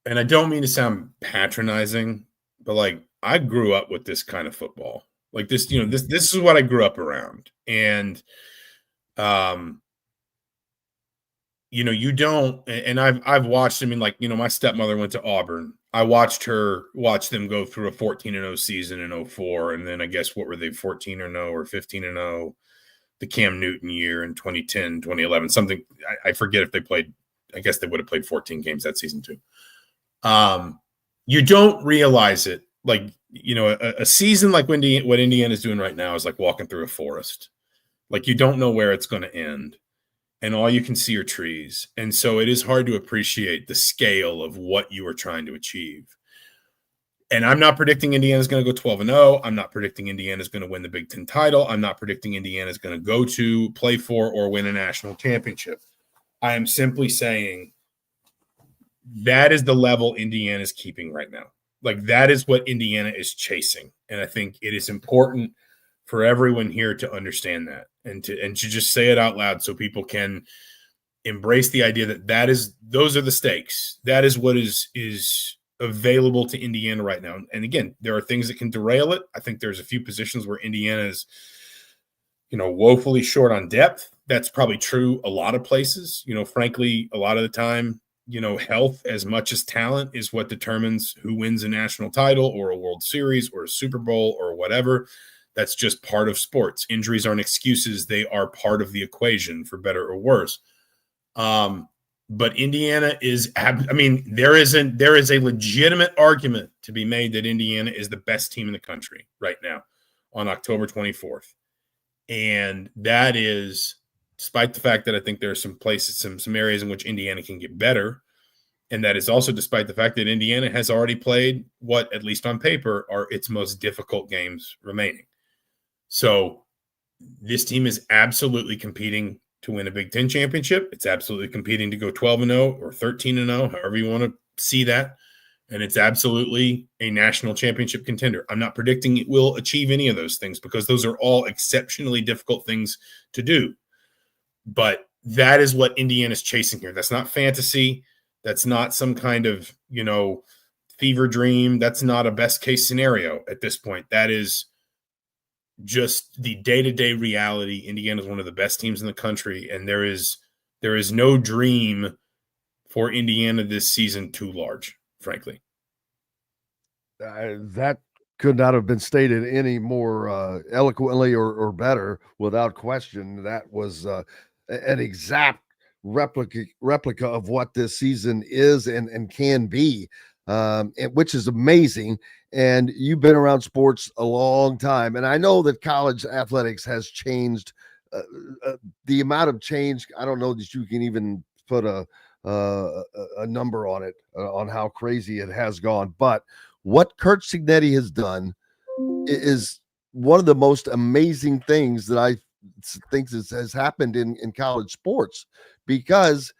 and I don't mean to sound patronizing, but I grew up with this kind of football. This is what I grew up around. And, you don't, and I've watched, my stepmother went to Auburn. I watched them go through a 14-0 season in 2004. And then I guess, what were they, 14-0 or 15-0, the Cam Newton year in 2010, 2011, something. I forget if they played, I guess they would have played 14 games that season too. You don't realize it. A season like what Indiana's doing right now is like walking through a forest. You don't know where it's going to end. And all you can see are trees. And so it is hard to appreciate the scale of what you are trying to achieve. And I'm not predicting Indiana's going to go 12-0. I'm not predicting Indiana's going to win the Big Ten title. I'm not predicting Indiana's going to go to play for or win a national championship. I am simply saying that is the level Indiana's keeping right now. That is what Indiana is chasing. And I think it is important for everyone here to understand that and to just say it out loud so people can embrace the idea that those are the stakes. That is what is available to Indiana right now. And again, there are things that can derail it. I think there's a few positions where Indiana is, woefully short on depth. That's probably true a lot of places. Frankly, a lot of the time, health as much as talent is what determines who wins a national title or a World Series or a Super Bowl or whatever. That's just part of sports. Injuries aren't excuses. They are part of the equation, for better or worse. But Indiana is, there is a legitimate argument to be made that Indiana is the best team in the country right now on October 24th. And that is despite the fact that I think there are some places, some areas in which Indiana can get better. And that is also despite the fact that Indiana has already played what, at least on paper, are its most difficult games remaining. So this team is absolutely competing to win a Big Ten championship. It's absolutely competing to go 12-0 or 13-0, however you want to see that. And it's absolutely a national championship contender. I'm not predicting it will achieve any of those things because those are all exceptionally difficult things to do. But that is what Indiana's chasing here. That's not fantasy. That's not some kind of, fever dream. That's not a best case scenario at this point. That is just the day-to-day reality. Indiana is one of the best teams in the country, and there is no dream for Indiana this season too large, frankly. That could not have been stated any more eloquently or better, without question. That was an exact replica of what this season is and can be, which is amazing. And you've been around sports a long time, and I know that college athletics has changed. The amount of change, I don't know that you can even put a number on it, on how crazy it has gone. But what Curt Cignetti has done is one of the most amazing things that I think has happened in college sports, because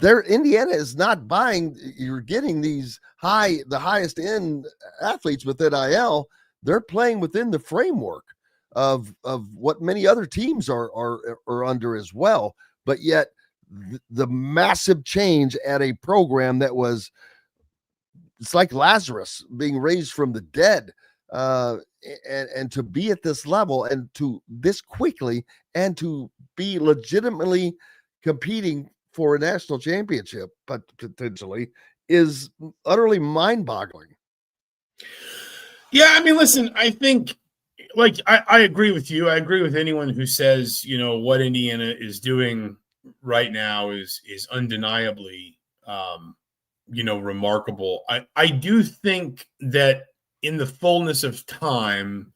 Indiana is not buying. You're getting the highest end athletes with NIL. They're playing within the framework of what many other teams are under as well. But yet the massive change at a program that was, it's like Lazarus being raised from the dead, and to be at this level and to this quickly and to be legitimately competing for a national championship, but potentially, is utterly mind-boggling. Yeah, listen, I think, I agree with you. I agree with anyone who says, what Indiana is doing right now is undeniably, remarkable. I do think that in the fullness of time,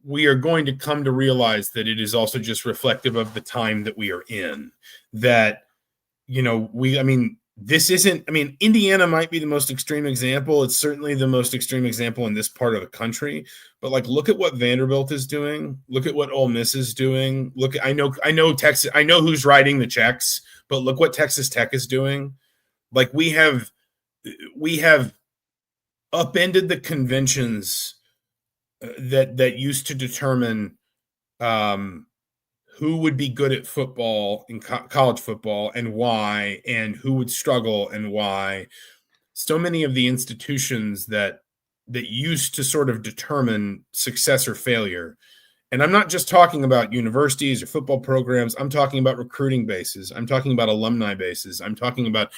we are going to come to realize that it is also just reflective of the time that we are in. That, this isn't, Indiana might be the most extreme example. It's certainly the most extreme example in this part of the country. But look at what Vanderbilt is doing. Look at what Ole Miss is doing. I know Texas. I know who's writing the checks. But look what Texas Tech is doing. We have upended the conventions that used to determine who would be good at football in college football and why, and who would struggle and why. So many of the institutions that used to sort of determine success or failure. And I'm not just talking about universities or football programs. I'm talking about recruiting bases. I'm talking about alumni bases. I'm talking about,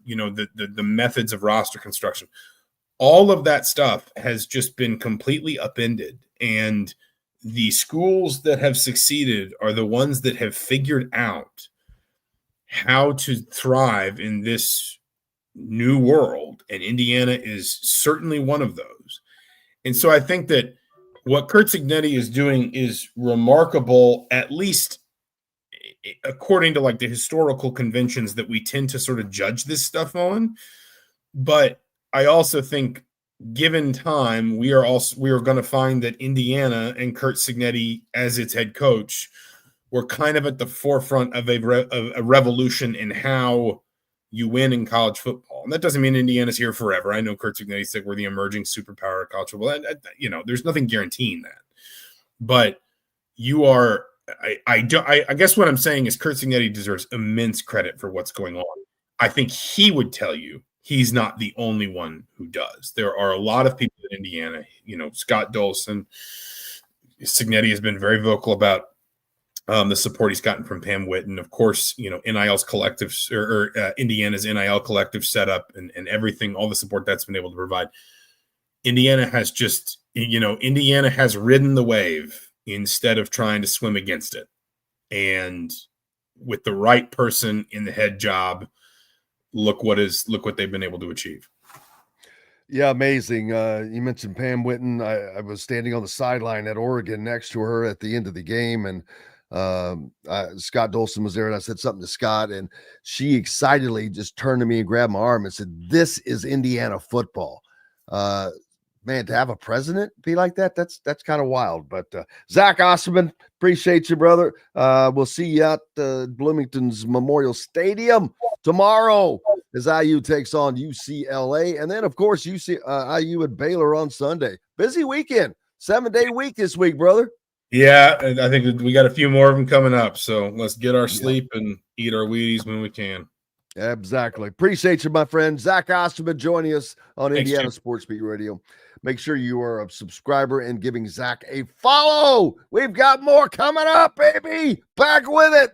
the methods of roster construction. All of that stuff has just been completely upended. And the schools that have succeeded are the ones that have figured out how to thrive in this new world. And Indiana is certainly one of those. And so I think that what Curt Cignetti is doing is remarkable, at least according to the historical conventions that we tend to sort of judge this stuff on. But I also think, given time, we are going to find that Indiana and Curt Cignetti as its head coach were kind of at the forefront of a revolution in how you win in college football. And that doesn't mean Indiana's here forever. I know Curt Cignetti said we're the emerging superpower of college football. There's nothing guaranteeing that. but you are. I guess what I'm saying is Kurt Cignetti deserves immense credit for what's going on. I think he would tell you he's not the only one who does. There are a lot of people in Indiana. Scott Dolson, Cignetti has been very vocal about the support he's gotten from Pam Witten. Of course, NIL's collective or Indiana's NIL collective setup and everything, all the support that's been able to provide. Indiana has Indiana has ridden the wave instead of trying to swim against it. And with the right person in the head job, look what they've been able to achieve. Yeah, amazing. You mentioned Pam Witten. I was standing on the sideline at Oregon next to her at the end of the game, and Scott Dolson was there, and I said something to Scott, and she excitedly just turned to me and grabbed my arm and said, "This is Indiana football." Man, to have a president be like that, that's kind of wild. But Zach Osterman, appreciate you, brother. We'll see you at Bloomington's Memorial Stadium tomorrow as IU takes on UCLA. And then, of course, IU at Baylor on Sunday. Busy weekend, 7-day week this week, brother. Yeah, I think we got a few more of them coming up. So let's get our sleep and eat our Wheaties when we can. Exactly. Appreciate you, my friend. Zach Osterman joining us on Thanks, Indiana Jim. Sports Beat Radio. Make sure you are a subscriber and giving Zach a follow. We've got more coming up, baby. Back with it.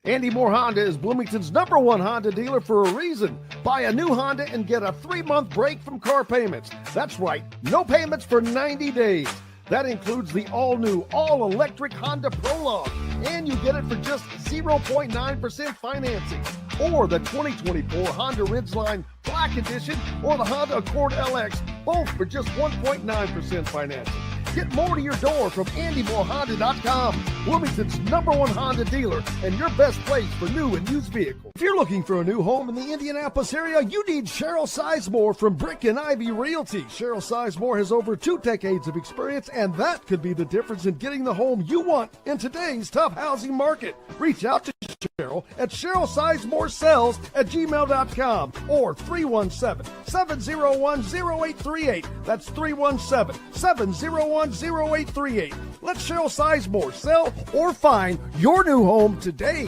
Andy Moore Honda is Bloomington's #1 Honda dealer for a reason. Buy a new Honda and get a 3-month break from car payments. That's right, no payments for 90 days. That includes the all-new, all-electric Honda Prologue, and you get it for just 0.9% financing. Or the 2024 Honda Ridgeline Black Edition or the Honda Accord LX, both for just 1.9% financing. Get more to your door from AndyMooreHonda.com, Bloomington's #1 Honda dealer and your best place for new and used vehicles. If you're looking for a new home in the Indianapolis area, you need Cheryl Sizemore from Brick and Ivy Realty. Cheryl Sizemore has over 2 decades of experience, and that could be the difference in getting the home you want in today's tough housing market. Reach out to Cheryl at CherylSizemooreSells@gmail.com or 317-701-0838. That's 317-701-0838. Let Cheryl Sizemore sell or find your new home today.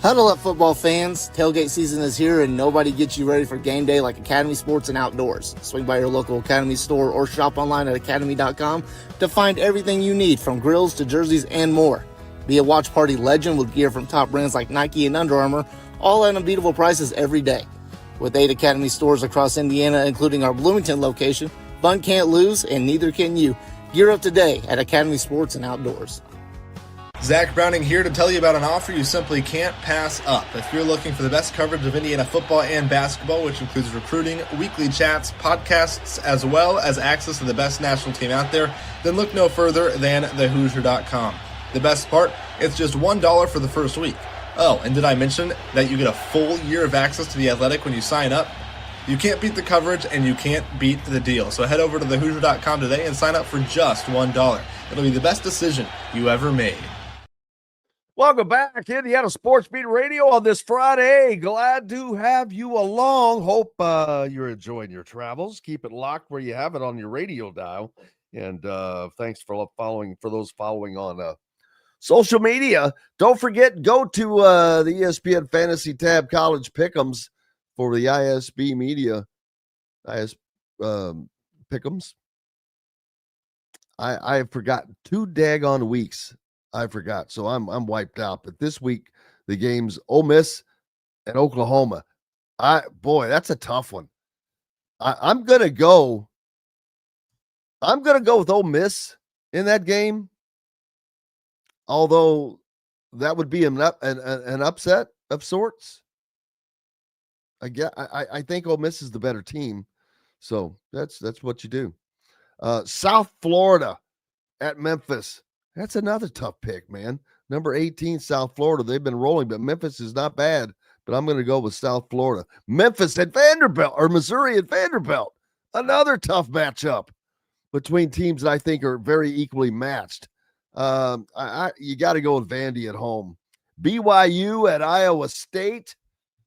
Huddle up, football fans. Tailgate season is here, and nobody gets you ready for game day like Academy Sports and Outdoors. Swing by your local Academy store or shop online at academy.com to find everything you need, from grills to jerseys and more. Be a watch party legend with gear from top brands like Nike and Under Armour, all at unbeatable prices every day. With 8 Academy stores across Indiana, including our Bloomington location, fun can't lose, and neither can you. Gear up today at Academy Sports and Outdoors. Zach Browning here to tell you about an offer you simply can't pass up. If you're looking for the best coverage of Indiana football and basketball, which includes recruiting, weekly chats, podcasts, as well as access to the best national team out there, then look no further than thehoosier.com. The best part, it's just $1 for the first week. Oh, and did I mention that you get a full year of access to The Athletic when you sign up? You can't beat the coverage, and you can't beat the deal. So head over to thehoosier.com today and sign up for just $1. It'll be the best decision you ever made. Welcome back, Indiana Sports Beat Radio on this Friday. Glad to have you along. Hope you're enjoying your travels. Keep it locked where you have it on your radio dial. And thanks for those following on social media. Don't forget, go to the ESPN Fantasy tab, College Pick'ems for the ISB Media. Pick'ems. I have forgotten 2 daggone weeks. I forgot, so I'm wiped out. But this week, the games Ole Miss and Oklahoma. That's a tough one. I'm gonna go with Ole Miss in that game. Although that would be an upset of sorts. I think Ole Miss is the better team, so that's what you do. South Florida at Memphis. That's another tough pick, man. Number 18, South Florida. They've been rolling, but Memphis is not bad. But I'm going to go with South Florida. Memphis at Vanderbilt, or Missouri at Vanderbilt. Another tough matchup between teams that I think are very equally matched. You got to go with Vandy at home. BYU at Iowa State.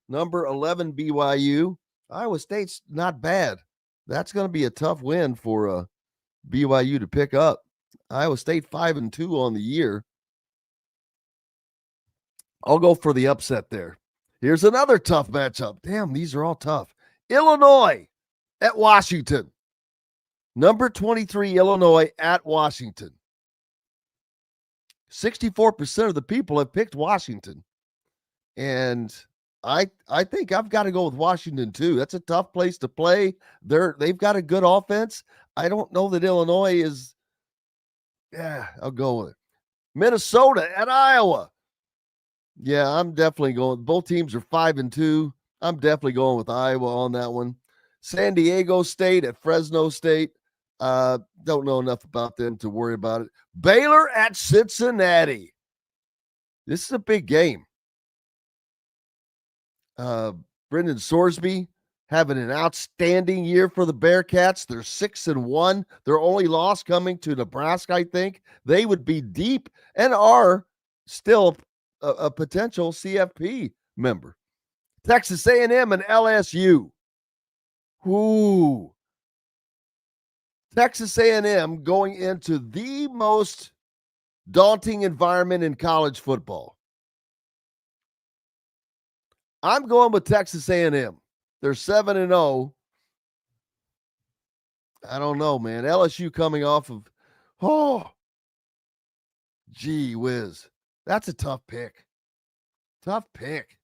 Number 11, BYU. Iowa State's not bad. That's going to be a tough win for BYU to pick up. Iowa State 5-2 on the year. I'll go for the upset there. Here's another tough matchup. Damn, these are all tough. Illinois at Washington. Number 23, Illinois at Washington. 64% of the people have picked Washington. And I think I've got to go with Washington too. That's a tough place to play. They've got a good offense. I don't know that Illinois is. Yeah, I'll go with it. Minnesota at Iowa. Yeah, I'm definitely going. Both teams are 5-2. I'm definitely going with Iowa on that one. San Diego State at Fresno State. Don't know enough about them to worry about it. Baylor at Cincinnati. This is a big game. Brendan Sorsby having an outstanding year for the Bearcats. They're 6-1. Their only loss coming to Nebraska, I think. They would be deep and are still a potential CFP member. Texas A&M and LSU. Ooh. Texas A&M going into the most daunting environment in college football. I'm going with Texas A&M. They're 7-0. I don't know, man. LSU coming off of, gee whiz. That's a tough pick. Tough pick.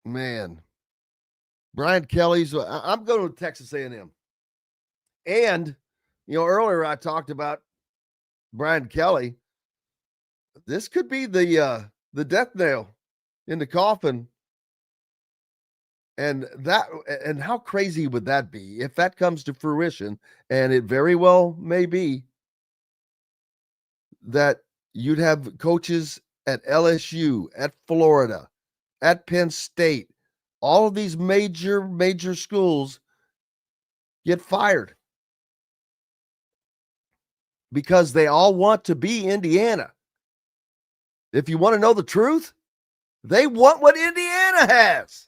Man. Brian Kelly's, I'm going with Texas A&M. And, earlier I talked about Brian Kelly. This could be the death nail in the coffin. And how crazy would that be if that comes to fruition? And it very well may be that you'd have coaches at LSU, at Florida, at Penn State, all of these major schools get fired because they all want to be Indiana. If you want to know the truth, they want what Indiana has.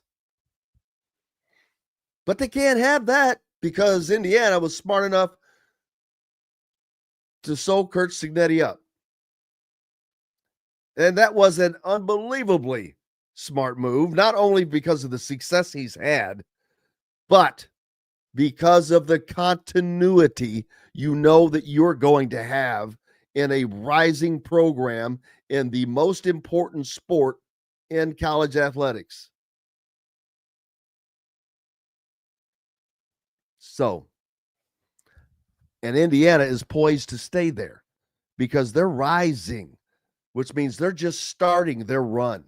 But they can't have that because Indiana was smart enough to sew Kurt Signetti up. And that was an unbelievably smart move, not only because of the success he's had, but because of the continuity that you're going to have in a rising program in the most important sport in college athletics. So, and Indiana is poised to stay there because they're rising, which means they're just starting their run.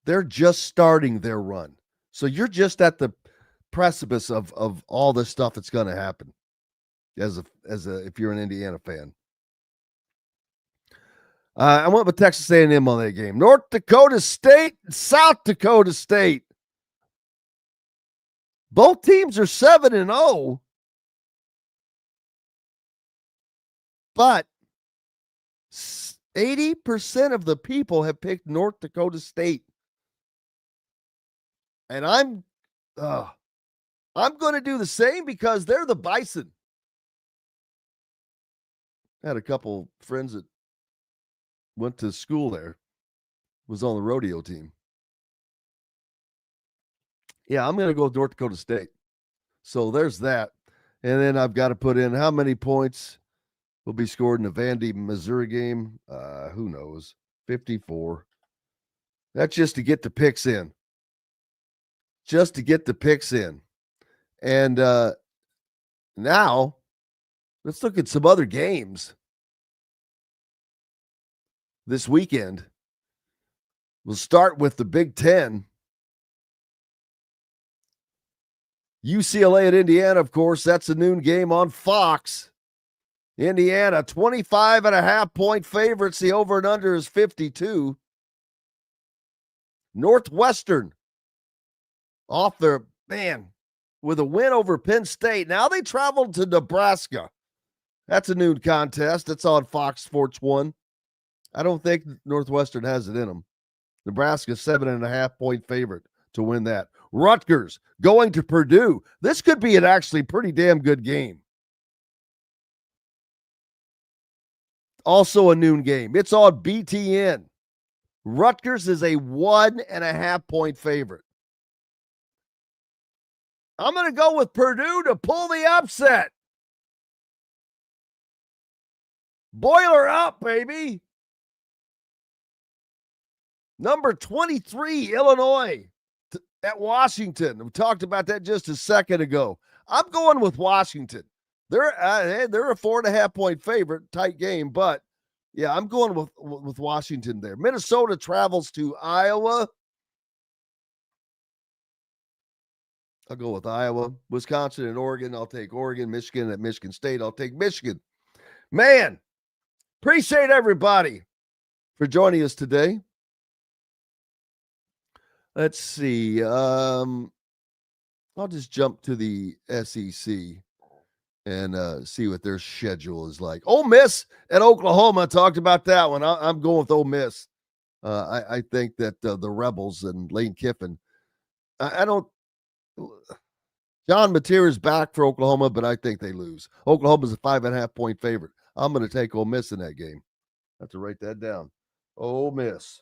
They're just starting their run. So you're just at the precipice of all the stuff that's going to happen if you're an Indiana fan. I went with Texas A&M on that game. North Dakota State, South Dakota State. Both teams are 7-0. But 80% of the people have picked North Dakota State. And I'm going to do the same because they're the Bison. I had a couple friends that went to school there, was on the rodeo team. Yeah, I'm going to go with North Dakota State. So there's that. And then I've got to put in how many points will be scored in the Vandy, Missouri game. Who knows? 54. That's just to get the picks in. Just to get the picks in. And now, let's look at some other games this weekend. We'll start with the Big Ten. UCLA at Indiana, of course, that's a noon game on Fox. Indiana, 25.5-point favorites. The over and under is 52. Northwestern, off their, with a win over Penn State. Now they traveled to Nebraska. That's a noon contest. That's on Fox Sports 1. I don't think Northwestern has it in them. Nebraska, 7.5-point favorite. to win that. Rutgers going to Purdue. This could be an actually pretty damn good game. Also a noon game. It's on BTN. Rutgers is a 1.5 point favorite. I'm going to go with Purdue to pull the upset. Boiler up, baby. Number 23, Illinois at Washington. We talked about that just a second ago. I'm going with Washington. They're a 4.5 point favorite, tight game, but yeah, I'm going with Washington there. Minnesota travels to Iowa. I'll go with Iowa. Wisconsin and Oregon, I'll take Oregon. Michigan at Michigan State, I'll take Michigan. Man, appreciate everybody for joining us today. Let's see. I'll just jump to the SEC and see what their schedule is like. Ole Miss at Oklahoma, talked about that one. I'm going with Ole Miss. I think that the Rebels and Lane Kiffin, I don't. John Mateer is back for Oklahoma, but I think they lose. Oklahoma's a 5.5 point favorite. I'm going to take Ole Miss in that game. I have to write that down. Ole Miss.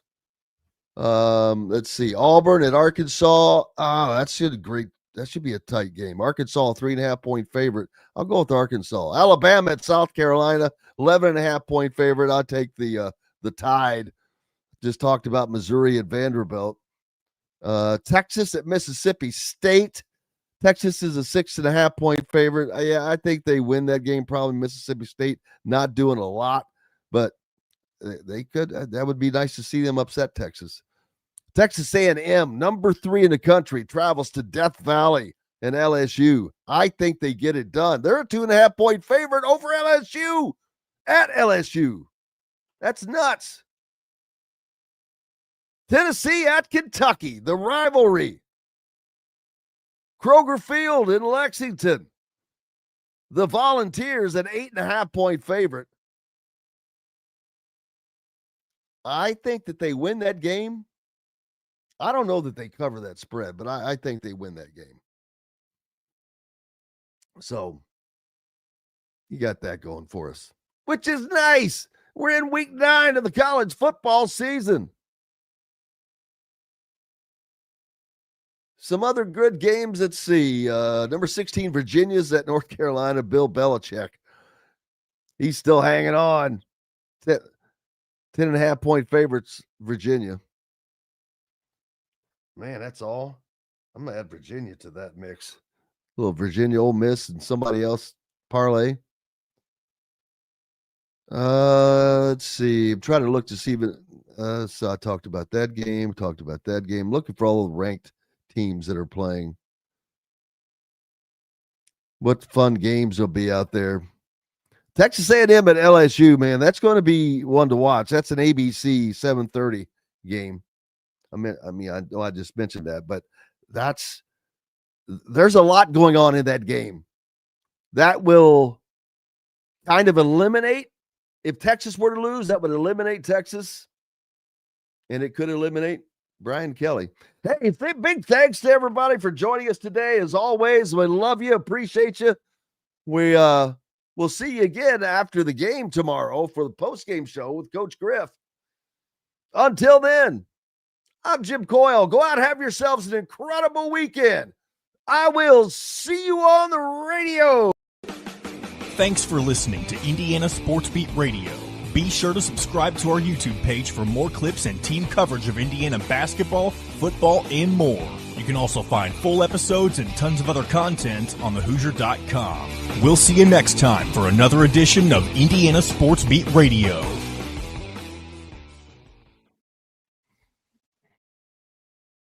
Let's see. Auburn at Arkansas. That should be a tight game. Arkansas, 3.5 point favorite. I'll go with Arkansas. Alabama at South Carolina, 11.5 point favorite. I'll take the Tide. Just talked about Missouri at Vanderbilt. Texas at Mississippi State. Texas is a 6.5 point favorite. I think they win that game. Probably Mississippi State not doing a lot, but they could. That would be nice to see them upset Texas. Texas A&M, number 3 in the country, travels to Death Valley and LSU. I think they get it done. They're a 2.5 point favorite over LSU at LSU. That's nuts. Tennessee at Kentucky, the rivalry. Kroger Field in Lexington. The Volunteers, an 8.5 point favorite. I think that they win that game. I don't know that they cover that spread, but I think they win that game. So you got that going for us, which is nice. We're in week 9 of the college football season. Some other good games. Let's see. Number 16, Virginia's at North Carolina. Bill Belichick. He's still hanging on. 10.5 point favorites, Virginia. Man, that's all. I'm going to add Virginia to that mix. A little Virginia, Ole Miss, and somebody else parlay. Let's see. I'm trying to look to see. So I talked about that game. Looking for all the ranked teams that are playing. What fun games will be out there. Texas A&M at LSU, man, that's going to be one to watch. That's an ABC 7:30 game. I know I just mentioned that, but there's a lot going on in that game. That will kind of eliminate, if Texas were to lose, that would eliminate Texas, and it could eliminate Brian Kelly. Hey, big thanks to everybody for joining us today. As always, we love you, appreciate you. We'll see you again after the game tomorrow for the post-game show with Coach Griff. Until then, I'm Jim Coyle. Go out and have yourselves an incredible weekend. I will see you on the radio. Thanks for listening to Indiana Sports Beat Radio. Be sure to subscribe to our YouTube page for more clips and team coverage of Indiana basketball, football, and more. You can also find full episodes and tons of other content on thehoosier.com. We'll see you next time for another edition of Indiana Sports Beat Radio.